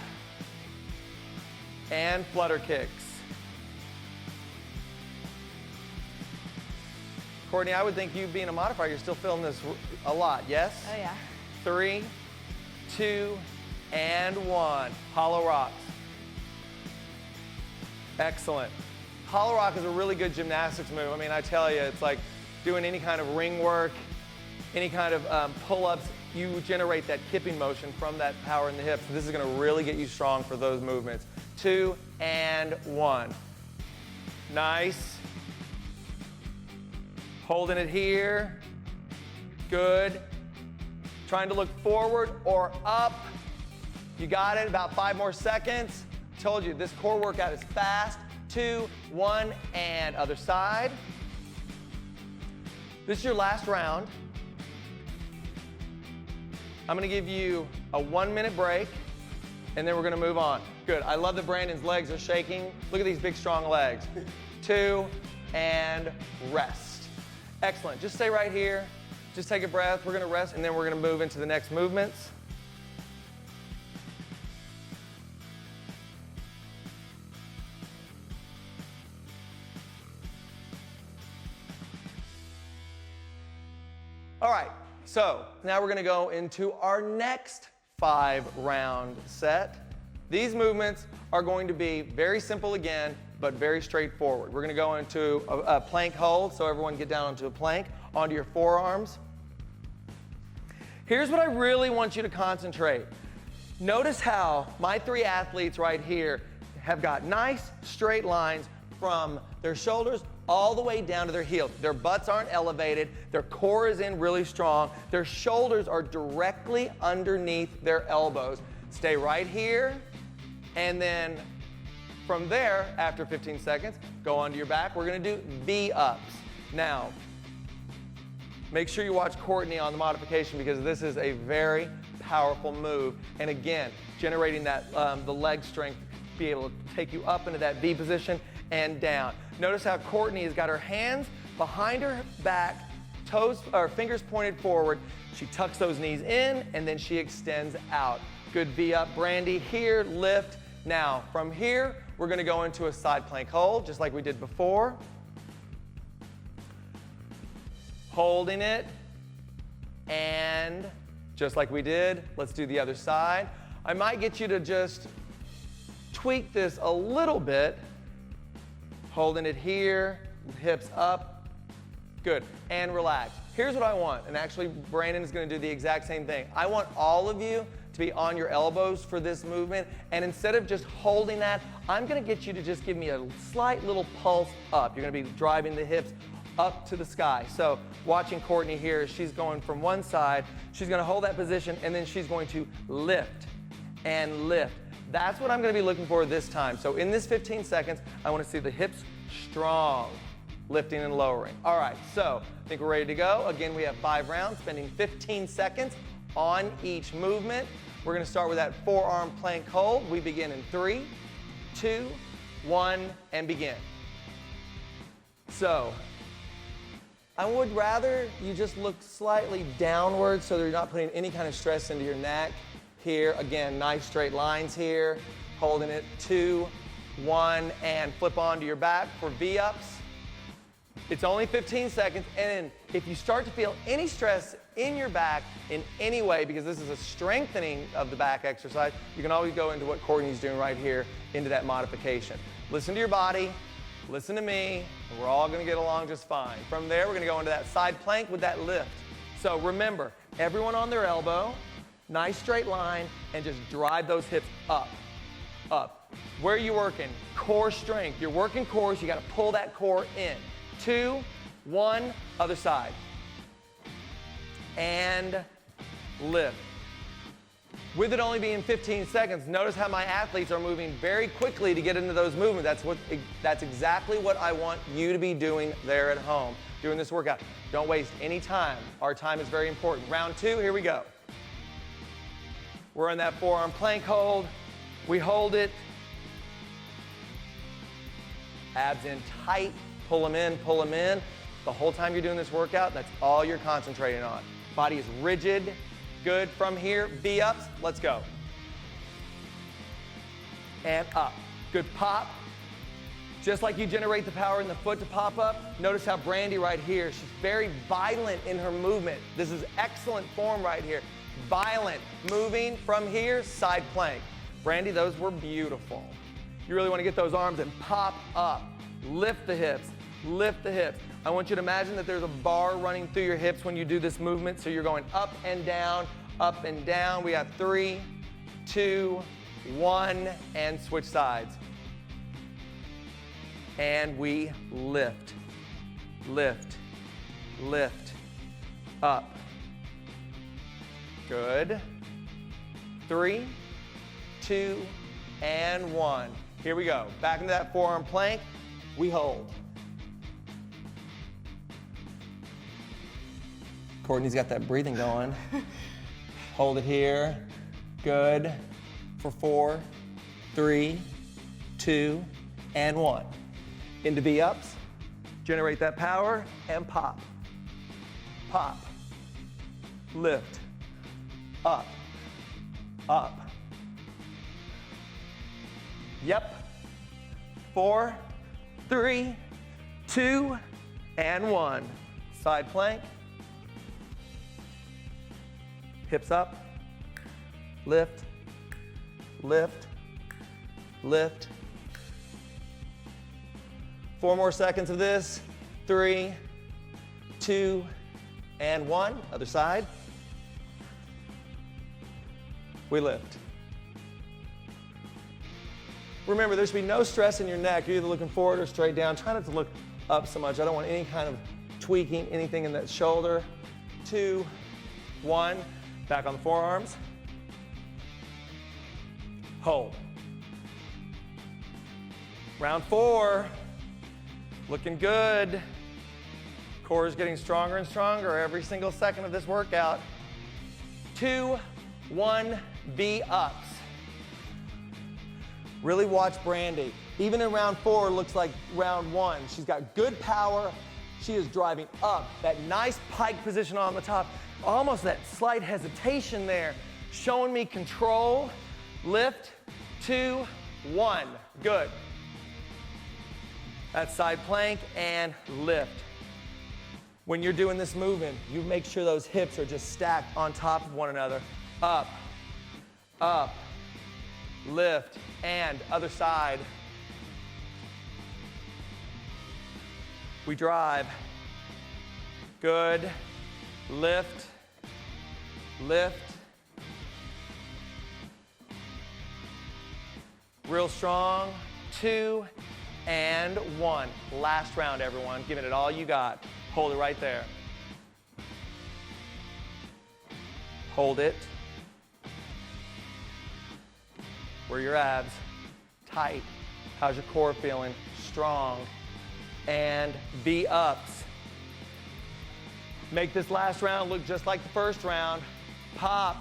And flutter kicks. Courtney, I would think you being a modifier, you're still feeling this a lot, yes?
Oh, yeah.
3, 2, and 1. Hollow rocks. Excellent. Hollow rock is a really good gymnastics move. I mean, I tell you, it's like doing any kind of ring work, any kind of pull-ups. You generate that kipping motion from that power in the hips. This is going to really get you strong for those movements. 2 and 1. Nice. Holding it here. Good. Trying to look forward or up. You got it. About 5 more seconds. Told you, this core workout is fast. 2, 1, and other side. This is your last round. I'm going to give you a 1-minute break, and then we're going to move on. Good. I love that Brandon's legs are shaking. Look at these big, strong legs. 2, and rest. Excellent. Just stay right here. Just take a breath. We're going to rest, and then we're going to move into the next movements. All right, so now we're going to go into our next 5-round set. These movements are going to be very simple again, but very straightforward. We're going to go into a plank hold, so everyone get down onto a plank, onto your forearms. Here's what I really want you to concentrate. Notice how my 3 athletes right here have got nice straight lines from their shoulders all the way down to their heels. Their butts aren't elevated, their core is in really strong, their shoulders are directly underneath their elbows. Stay right here, and then from there, after 15 seconds, go onto your back. We're gonna do V-ups. Now, make sure you watch Courtney on the modification because this is a very powerful move. And again, generating that the leg strength, be able to take you up into that V position and down. Notice how Courtney has got her hands behind her back, toes or fingers pointed forward. She tucks those knees in and then she extends out. Good V up, Brandy. Here, lift. Now, from here, we're gonna go into a side plank hold, just like we did before. Holding it, and just like we did, let's do the other side. I might get you to just tweak this a little bit. Holding it here, hips up. Good, and relax. Here's what I want, and actually Brandon is gonna do the exact same thing. I want all of you to be on your elbows for this movement, and instead of just holding that, I'm gonna get you to just give me a slight little pulse up. You're gonna be driving the hips up to the sky. So watching Courtney here, she's going from one side, she's gonna hold that position, and then she's going to lift and lift. That's what I'm gonna be looking for this time. So in this 15 seconds, I wanna see the hips strong, lifting and lowering. All right, so I think we're ready to go. Again, we have 5 rounds, spending 15 seconds on each movement. We're gonna start with that forearm plank hold. We begin in 3, 2, 1, and begin. So, I would rather you just look slightly downward so that you're not putting any kind of stress into your neck. Here, again, nice straight lines here. Holding it, 2, 1, and flip onto your back for V-ups. It's only 15 seconds, and if you start to feel any stress in your back in any way, because this is a strengthening of the back exercise, you can always go into what Courtney's doing right here, into that modification. Listen to your body, listen to me, and we're all gonna get along just fine. From there, we're gonna go into that side plank with that lift. So remember, everyone on their elbow, nice straight line, and just drive those hips up, up. Where are you working? Core strength. You're working core, so you gotta pull that core in. 2, 1, other side. And lift. With it only being 15 seconds, notice how my athletes are moving very quickly to get into those movements. That's exactly what I want you to be doing there at home, doing this workout. Don't waste any time. Our time is very important. Round 2, here we go. We're in that forearm plank hold. We hold it. Abs in tight, pull them in, pull them in. The whole time you're doing this workout, that's all you're concentrating on. Body is rigid. Good. From here, V-ups, let's go. And up. Good pop. Just like you generate the power in the foot to pop up, notice how Brandy right here, she's very violent in her movement. This is excellent form right here. Violent, moving from here, side plank. Brandy, those were beautiful. You really want to get those arms and pop up. Lift the hips, lift the hips. I want you to imagine that there's a bar running through your hips when you do this movement, so you're going up and down, up and down. We have 3, 2, 1, and switch sides. And we lift, lift, lift, up. Good. 3, 2, and 1. Here we go. Back into that forearm plank. We hold. Courtney's got that breathing going. Hold it here. Good. For 4, 3, 2, and 1. Into V-ups. Generate that power and pop. Pop. Lift. Up. Up. Yep. 4, 3, 2, and 1. Side plank. Hips up. Lift. Lift. Lift. 4 more seconds of this. 3, 2, and 1. Other side. We lift. Remember, there should be no stress in your neck. You're either looking forward or straight down. Try not to look up so much. I don't want any kind of tweaking, anything in that shoulder. 2, 1. Back on the forearms. Hold. Round 4. Looking good. Core is getting stronger and stronger every single second of this workout. 2, 1, V-ups. Really watch Brandy. Even in round 4, looks like round 1. She's got good power. She is driving up. That nice pike position on the top. Almost that slight hesitation there. Showing me control. Lift. 2, 1. Good. That side plank and lift. When you're doing this movement, you make sure those hips are just stacked on top of one another. Up. Up. Lift. And other side. We drive. Good. Lift. Lift. Real strong. 2 and 1. Last round, everyone. Giving it all you got. Hold it right there. Hold it. Where are your abs? Tight. How's your core feeling? Strong. And V-ups. Make this last round look just like the first round. Pop.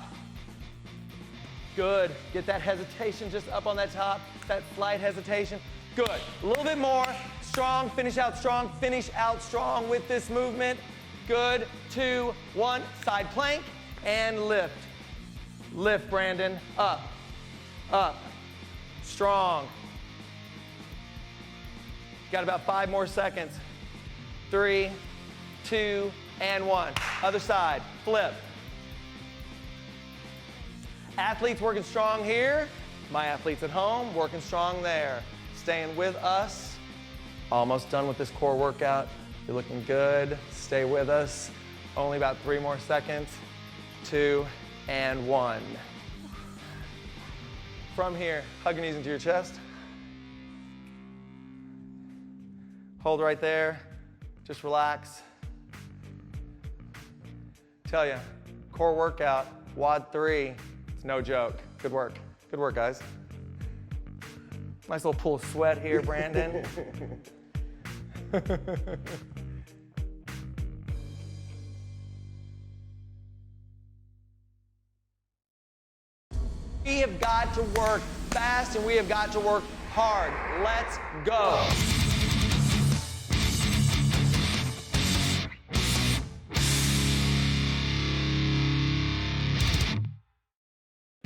Good. Get that hesitation just up on that top. That slight hesitation. Good. A little bit more. Strong. Finish out strong. Finish out strong with this movement. Good. 2, 1. Side plank and lift. Lift, Brandon. Up. Up. Strong. Got about 5 more seconds. 3, 2, and 1. Other side. Flip. Athletes working strong here. My athletes at home working strong there. Staying with us. Almost done with this core workout. You're looking good. Stay with us. Only about 3 more seconds. 2 and 1. From here, hug your knees into your chest. Hold right there. Just relax. Tell you, core workout, WOD 3. It's no joke. Good work. Good work, guys. Nice little pool of sweat here, Brandon. We have got to work fast and we have got to work hard. Let's go.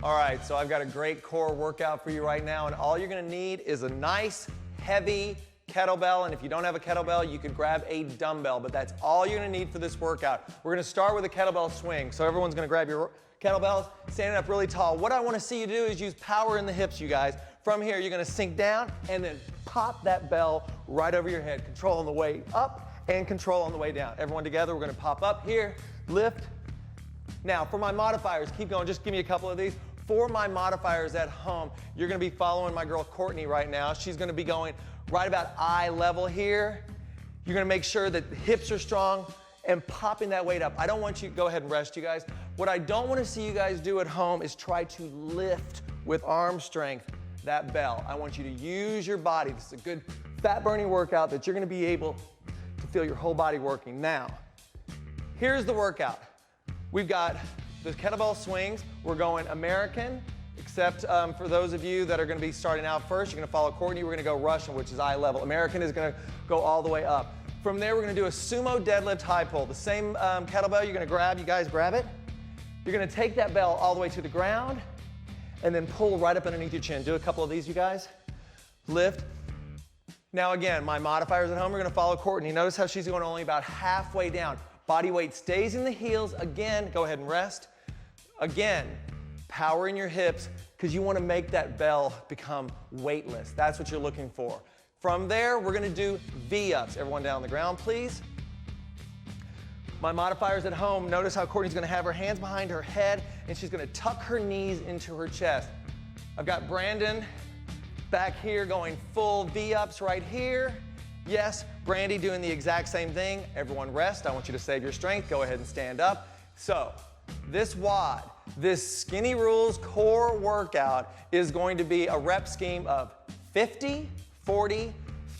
All right, so I've got a great core workout for you right now, and all you're gonna need is a nice, heavy kettlebell, and if you don't have a kettlebell, you could grab a dumbbell, but that's all you're gonna need for this workout. We're gonna start with a kettlebell swing, so everyone's gonna grab your kettlebells, standing up really tall. What I wanna see you do is use power in the hips, you guys. From here, you're gonna sink down and then pop that bell right over your head. Control on the way up and control on the way down. Everyone together, we're gonna pop up here, lift. Now, for my modifiers, keep going, just give me a couple of these. For my modifiers at home, you're gonna be following my girl Courtney right now. She's gonna be going right about eye level here. You're gonna make sure that the hips are strong and popping that weight up. I don't want you, go ahead and rest, you guys. What I don't wanna see you guys do at home is try to lift with arm strength that bell. I want you to use your body. This is a good fat burning workout that you're gonna be able to feel your whole body working. Now, here's the workout. We've got the kettlebell swings. We're going American, except for those of you that are gonna be starting out first, you're gonna follow Courtney. We're gonna go Russian, which is eye level. American is gonna go all the way up. From there, we're gonna do a sumo deadlift high pull. The same kettlebell you're gonna grab, you guys grab it. You're gonna take that bell all the way to the ground and then pull right up underneath your chin. Do a couple of these, you guys. Lift. Now again, my modifiers at home are gonna follow Courtney. Notice how she's going only about halfway down. Body weight stays in the heels. Again, go ahead and rest. Again, power in your hips because you want to make that bell become weightless. That's what you're looking for. From there, we're going to do V-ups. Everyone down on the ground, please. My modifiers at home, notice how Courtney's going to have her hands behind her head and she's going to tuck her knees into her chest. I've got Brandon back here going full V-ups right here. Yes, Brandy doing the exact same thing. Everyone rest. I want you to save your strength. Go ahead and stand up. So, this WOD, this Skinny Rules core workout is going to be a rep scheme of 50, 40,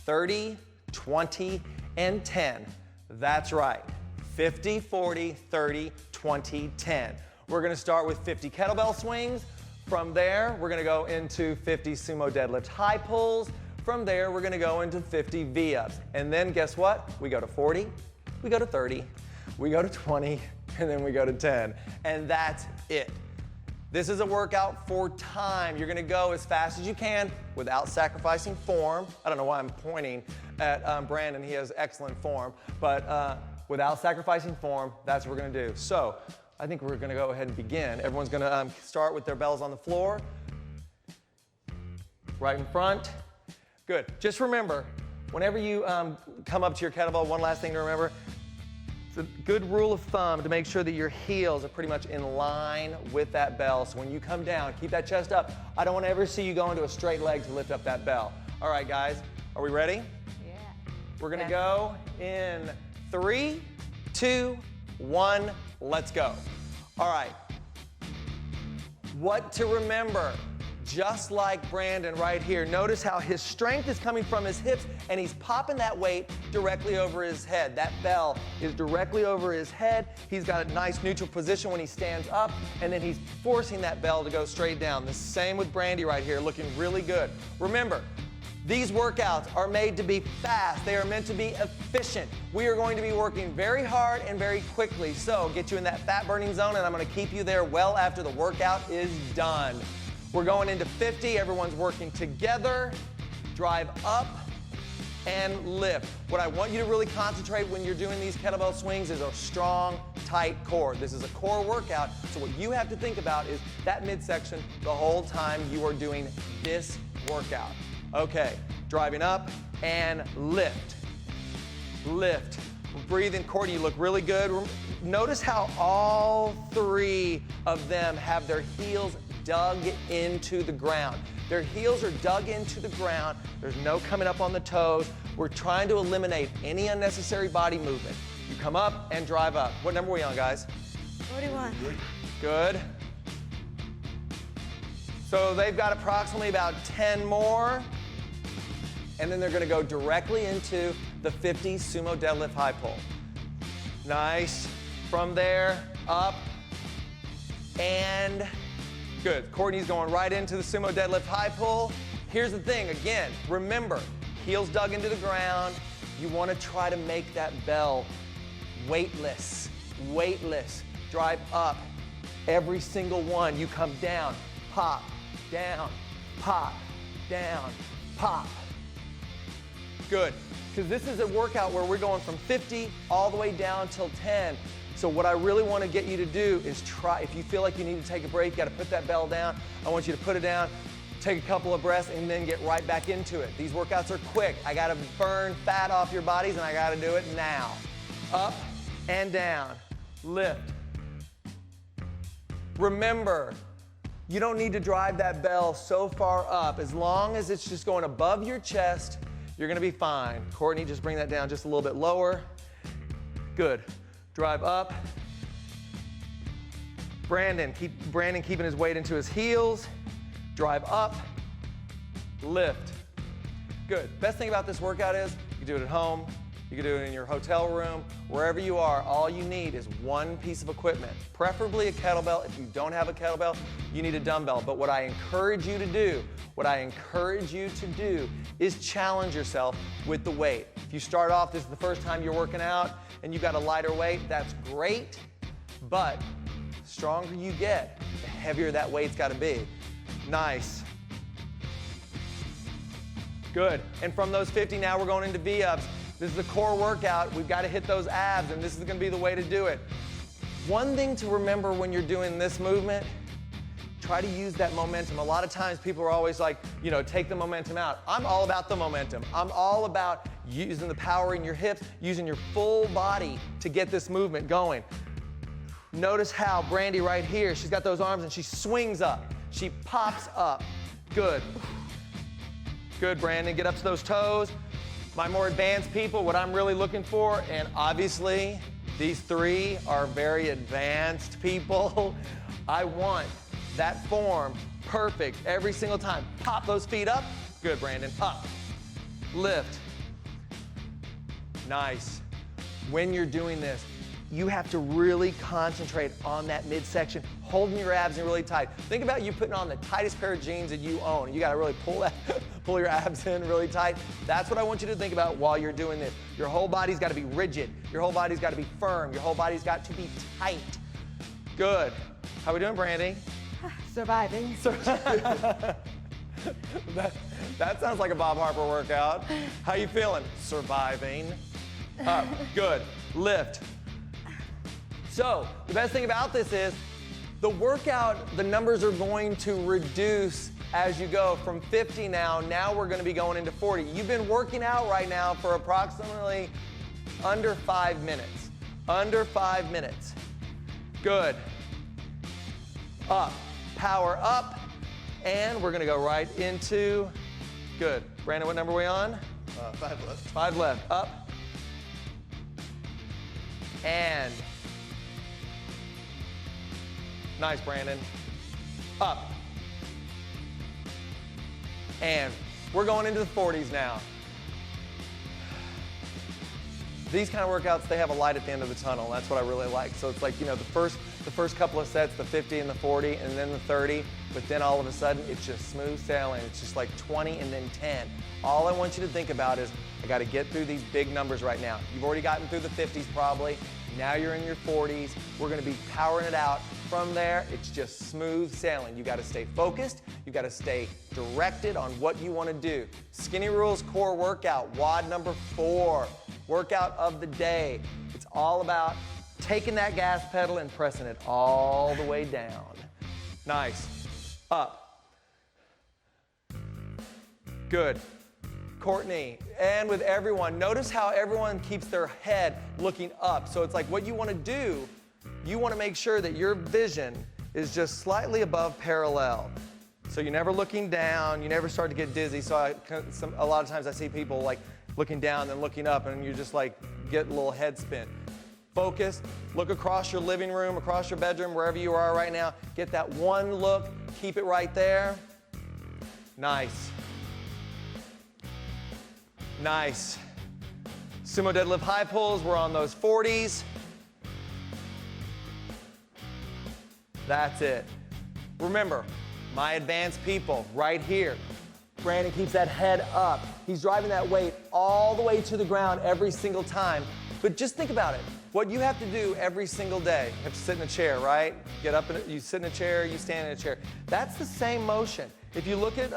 30, 20, and 10. That's right. 50, 40, 30, 20, 10. We're gonna start with 50 kettlebell swings. From there, we're gonna go into 50 sumo deadlift high pulls. From there, we're gonna go into 50 V-ups. And then guess what? We go to 40, we go to 30, we go to 20, and then we go to 10. And that's it. This is a workout for time. You're gonna go as fast as you can without sacrificing form. I don't know why I'm pointing at Brandon, he has excellent form, but without sacrificing form, that's what we're gonna do. So, I think we're gonna go ahead and begin. Everyone's gonna start with their bells on the floor. Right in front. Good. Just remember, whenever you come up to your kettlebell, one last thing to remember, it's a good rule of thumb to make sure that your heels are pretty much in line with that bell. So when you come down, keep that chest up. I don't want to ever see you go into a straight leg to lift up that bell. All right, guys, are we ready?
Yeah.
We're gonna go in 3, 2, 1, let's go. All right. What to remember? Just like Brandon right here, notice how his strength is coming from his hips and he's popping that weight directly over his head. That bell is directly over his head. He's got a nice neutral position when he stands up and then he's forcing that bell to go straight down. The same with Brandy right here, looking really good. Remember, these workouts are made to be fast. They are meant to be efficient. We are going to be working very hard and very quickly. So get you in that fat burning zone and I'm gonna keep you there well after the workout is done. We're going into 50, everyone's working together, drive up and lift. What I want you to really concentrate when you're doing these kettlebell swings is a strong, tight core. This is a core workout, so what you have to think about is that midsection the whole time you are doing this workout. Okay, driving up and lift. Lift. Breathing, Courtney, you look really good. Notice how all three of them have their heels dug into the ground. Their heels are dug into the ground. There's no coming up on the toes. We're trying to eliminate any unnecessary body movement. You come up and drive up. What number are we on, guys?
41.
Good. So they've got approximately about 10 more. And then they're gonna go directly into the 50 sumo deadlift high pull. Nice. From there, up, and good. Courtney's going right into the sumo deadlift high pull. Here's the thing, again, remember, heels dug into the ground. You wanna try to make that bell weightless, weightless. Drive up. Every single one, you come down, pop, down, pop, down, pop. Good, because this is a workout where we're going from 50 all the way down till 10. So what I really want to get you to do is try, if you feel like you need to take a break, you got to put that bell down. I want you to put it down, take a couple of breaths, and then get right back into it. These workouts are quick. I got to burn fat off your bodies, and I got to do it now. Up and down, lift. Remember, you don't need to drive that bell so far up. As long as it's just going above your chest, you're gonna be fine. Courtney, just bring that down just a little bit lower. Good. Drive up. Brandon keeping his weight into his heels. Drive up. Lift. Good. Best thing about this workout is you can do it at home, you can do it in your hotel room, wherever you are. All you need is one piece of equipment, preferably a kettlebell. If you don't have a kettlebell, you need a dumbbell. But what I encourage you to do, is challenge yourself with the weight. If you start off, this is the first time you're working out, and you got a lighter weight, that's great, but the stronger you get, the heavier that weight's gotta be. Nice. Good. And from those 50, now we're going into V-ups. This is a core workout. We've got to hit those abs, and this is going to be the way to do it. One thing to remember when you're doing this movement, try to use that momentum. A lot of times people are always like, you know, take the momentum out. I'm all about the momentum. I'm all about using the power in your hips, using your full body to get this movement going. Notice how Brandy right here, she's got those arms and she swings up. She pops up. Good. Good, Brandon. Get up to those toes. My more advanced people, what I'm really looking for, and obviously these three are very advanced people. I want that form perfect every single time. Pop those feet up. Good, Brandon. Up. Lift. Nice. When you're doing this, you have to really concentrate on that midsection, holding your abs in really tight. Think about you putting on the tightest pair of jeans that you own. You gotta really pull your abs in really tight. That's what I want you to think about while you're doing this. Your whole body's gotta be rigid. Your whole body's gotta be firm. Your whole body's got to be tight. Good. How we doing, Brandy?
Surviving.
That sounds like a Bob Harper workout. How you feeling? Surviving. Up. Good. Lift. So, the best thing about this is the workout, the numbers are going to reduce as you go from 50 now we're going to be going into 40. You've been working out right now for approximately under 5 minutes. Under 5 minutes. Good. Up. Power up. And we're going to go right into, good. Brandon, what number are we on?
5 left.
5 left. Up. And. Nice, Brandon. Up. And we're going into the 40s now. These kind of workouts, they have a light at the end of the tunnel. That's what I really like. So it's like, you know, the first couple of sets, the 50 and the 40, and then the 30, but then all of a sudden, it's just smooth sailing. It's just like 20 and then 10. All I want you to think about is, I gotta get through these big numbers right now. You've already gotten through the 50s probably. Now you're in your 40s. We're gonna be powering it out. From there, it's just smooth sailing. You gotta stay focused. You gotta stay directed on what you wanna do. Skinny Rules core workout, WOD number 4, workout of the day. It's all about taking that gas pedal and pressing it all the way down. Nice. Up. Good. Courtney, and with everyone, notice how everyone keeps their head looking up. So it's like what you want to do, you want to make sure that your vision is just slightly above parallel. So you're never looking down, you never start to get dizzy. So a lot of times I see people like looking down and looking up and you just like get a little head spin. Focus, look across your living room, across your bedroom, wherever you are right now. Get that one look, keep it right there. Nice. Nice. Sumo deadlift high pulls, we're on those 40s. That's it. Remember, my advanced people right here. Brandon keeps that head up. He's driving that weight all the way to the ground every single time. But just think about it. What you have to do every single day, you have to sit in a chair, right? Get up, you sit in a chair, you stand in a chair. That's the same motion. If you look at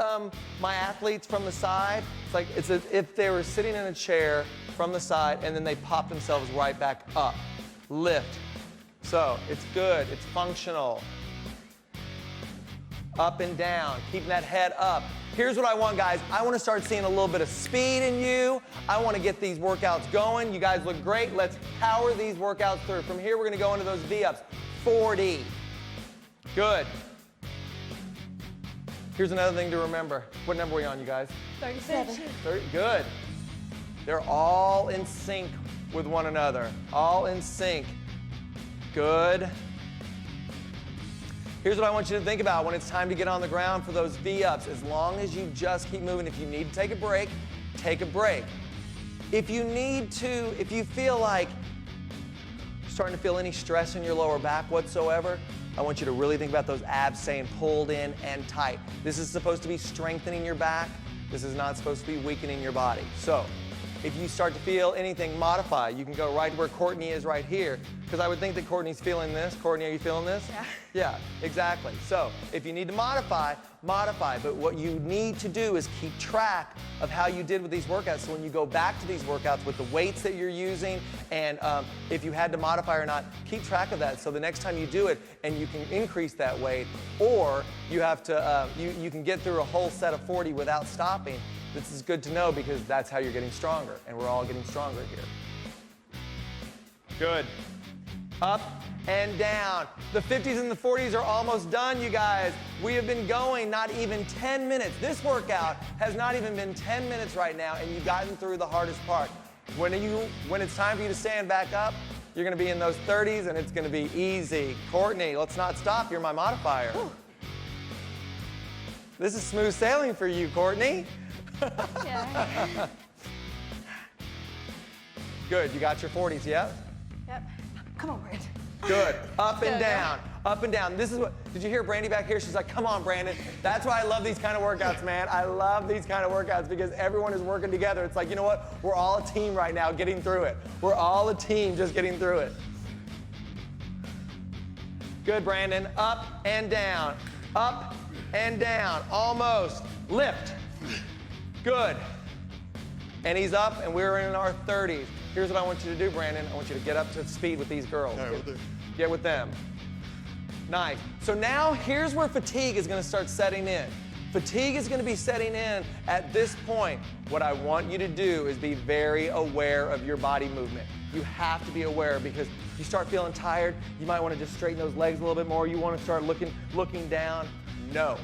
my athletes from the side, it's like it's as if they were sitting in a chair from the side and then they pop themselves right back up. Lift. So it's good, it's functional. Up and down, keeping that head up. Here's what I want, guys. I want to start seeing a little bit of speed in you. I want to get these workouts going. You guys look great. Let's power these workouts through. From here, we're going to go into those V-ups. 40. Good. Here's another thing to remember. What number are we on, you guys?
37.
30. Good. They're all in sync with one another. All in sync. Good. Here's what I want you to think about when it's time to get on the ground for those V-ups. As long as you just keep moving, if you need to take a break, take a break. If you need to, if you feel like you're starting to feel any stress in your lower back whatsoever, I want you to really think about those abs staying pulled in and tight. This is supposed to be strengthening your back. This is not supposed to be weakening your body. So if you start to feel anything, modify. You can go right where Courtney is right here, because I would think that Courtney's feeling this. Courtney, are you feeling this?
Yeah.
Yeah, exactly. So if you need to modify, modify. But what you need to do is keep track of how you did with these workouts. So when you go back to these workouts with the weights that you're using, and if you had to modify or not, keep track of that. So the next time you do it, and you can increase that weight, or you have to, you can get through a whole set of 40 without stopping. This is good to know because that's how you're getting stronger, and we're all getting stronger here. Good. Up and down. The 50s and the 40s are almost done, you guys. We have been going not even 10 minutes. This workout has not even been 10 minutes right now, and you've gotten through the hardest part. When it's time for you to stand back up, you're gonna be in those 30s, and it's gonna be easy. Courtney, let's not stop. You're my modifier.
Whew.
This is smooth sailing for you, Courtney.
Yeah.
Good, you got your 40s, yeah?
Yep. Come on, Brandon.
Good, up and
Go, go.
down, up and down. This is what, did you hear Brandy back here? She's like, come on, Brandon. That's why I love these kind of workouts, man. I love these kind of workouts because everyone is working together. It's like, you know what? We're all a team right now getting through it. We're all a team just getting through it. Good, Brandon, up and down, almost, lift. Good. And he's up, and we're in our 30s. Here's what I want you to do, Brandon. I want you to get up to speed with these girls.
All right, we'll do.
Get with them. Nice. So now here's where fatigue is going to start setting in. Fatigue is going to be setting in at this point. What I want you to do is be very aware of your body movement. You have to be aware because you start feeling tired. You might want to just straighten those legs a little bit more. You want to start looking down. No.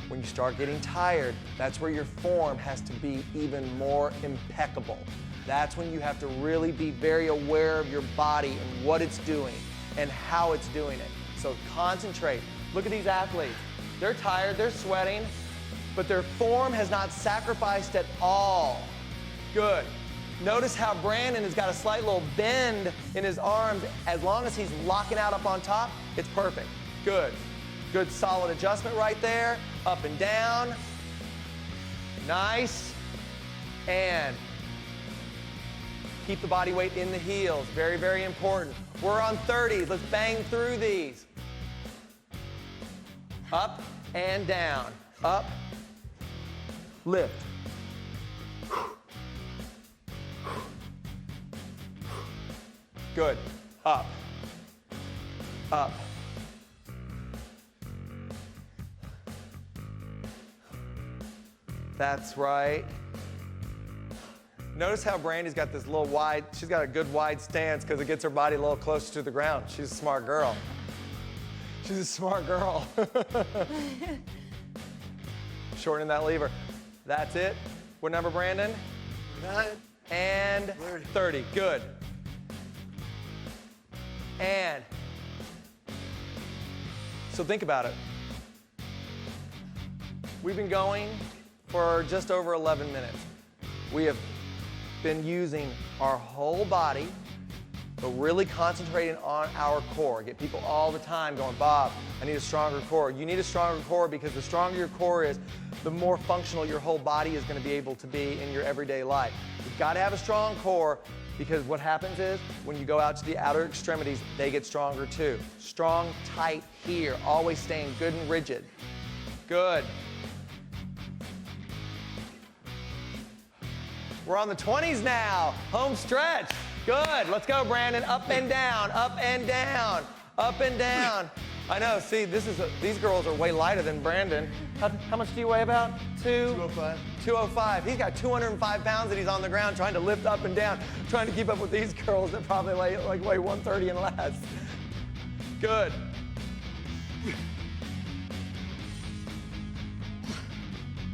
When you start getting tired, that's where your form has to be even more impeccable. That's when you have to really be very aware of your body and what it's doing and how it's doing it. So concentrate. Look at these athletes. They're tired, they're sweating, but their form has not sacrificed at all. Good. Notice how Brandon has got a slight little bend in his arms. As long as he's locking out up on top, it's perfect. Good. Good solid adjustment right there. Up and down. Nice. And keep the body weight in the heels. Very, very important. We're on 30s. Let's bang through these. Up and down. Up. Lift. Good. Up. Up. That's right. Notice how Brandy's got this little wide, she's got a good wide stance because it gets her body a little closer to the ground. She's a smart girl. She's a smart girl. Shorten that lever. That's it. What number, Brandon?
9
And 30. Good. And so think about it. We've been going for just over 11 minutes. We have been using our whole body, but really concentrating on our core. I get people all the time going, Bob, I need a stronger core. You need a stronger core because the stronger your core is, the more functional your whole body is going to be able to be in your everyday life. You've got to have a strong core because what happens is when you go out to the outer extremities, they get stronger too. Strong, tight here, always staying good and rigid. Good. We're on the 20s now. Home stretch. Good. Let's go, Brandon. Up and down, up and down, up and down. I know. See, these girls are way lighter than Brandon. How much do you weigh about?
205.
205. He's got 205 pounds that he's on the ground trying to lift up and down, trying to keep up with these girls that probably weigh 130 and less. Good.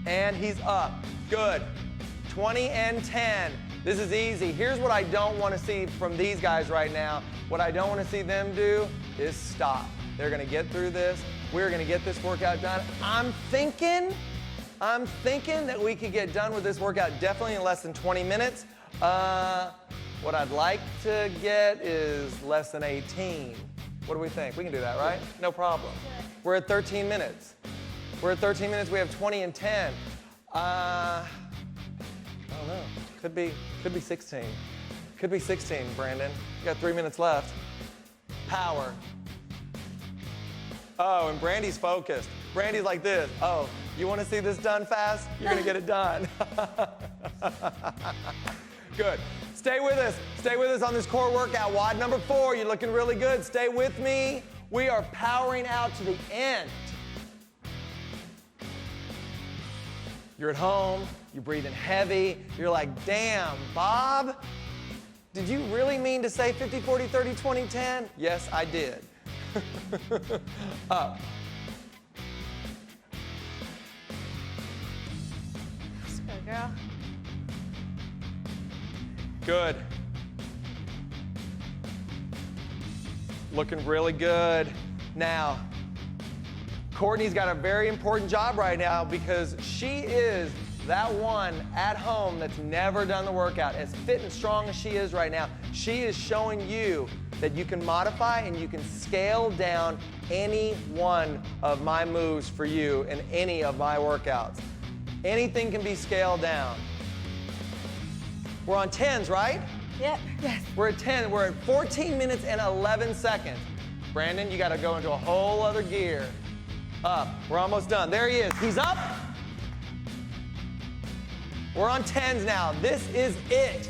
And he's up. Good. 20 and 10. This is easy. Here's what I don't want to see from these guys right now. What I don't want to see them do is stop. They're going to get through this. We're going to get this workout done. I'm thinking that we could get done with this workout definitely in less than 20 minutes. What I'd like to get is less than 18. What do we think? We can do that, right? No problem. We're at 13 minutes. We're at 13 minutes. We have 20 and 10. I don't know. Could be 16. Could be 16, Brandon. You got 3 minutes left. Power. Oh, and Brandy's focused. Brandy's like this. Oh, you want to see this done fast? You're going to get it done. Good. Stay with us. Stay with us on this core workout. WOD number 4. You're looking really good. Stay with me. We are powering out to the end. You're at home. You're breathing heavy. You're like, damn, Bob, did you really mean to say 50, 40, 30, 20, 10? Yes, I did. Up.
Let's go, girl.
Good. Looking really good. Now, Courtney's got a very important job right now because she is that one at home that's never done the workout. As fit and strong as she is right now, she is showing you that you can modify and you can scale down any one of my moves for you in any of my workouts. Anything can be scaled down. We're on 10s, right?
Yep. Yes.
We're at 10. We're at 14 minutes and 11 seconds. Brandon, you got to go into a whole other gear. Up. We're almost done. There he is. He's up. We're on 10s now. This is it.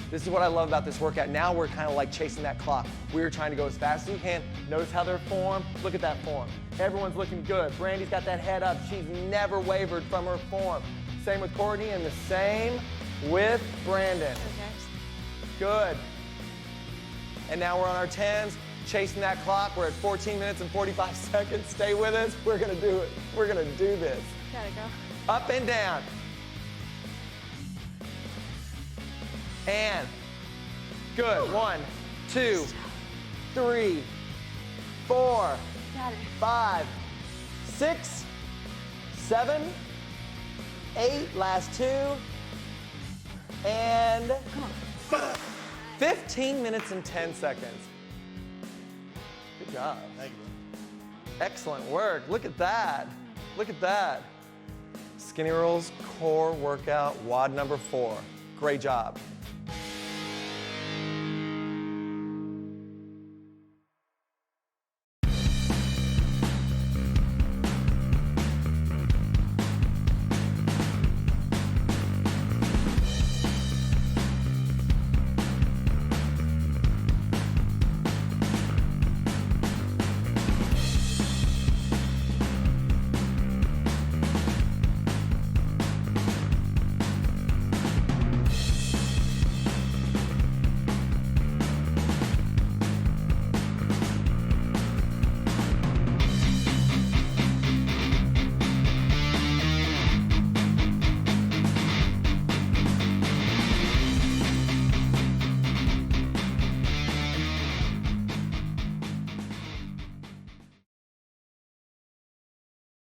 This is what I love about this workout. Now we're kind of like chasing that clock. We're trying to go as fast as we can. Notice how they're formed. Look at that form. Everyone's looking good. Brandy's got that head up. She's never wavered from her form. Same with Courtney and the same with Brandon.
Okay.
Good. And now we're on our 10s, chasing that clock. We're at 14 minutes and 45 seconds. Stay with us. We're going to do it. We're going to do this.
Gotta go.
Up and down. And good. 1, 2, 3, 4,
Got it.
5, 6, 7, 8. Last 2. And
Come on.
15 minutes and 10 seconds. Good job.
Thank you.
Excellent work. Look at that. Look at that. Skinny Rolls core workout, WOD number 4. Great job.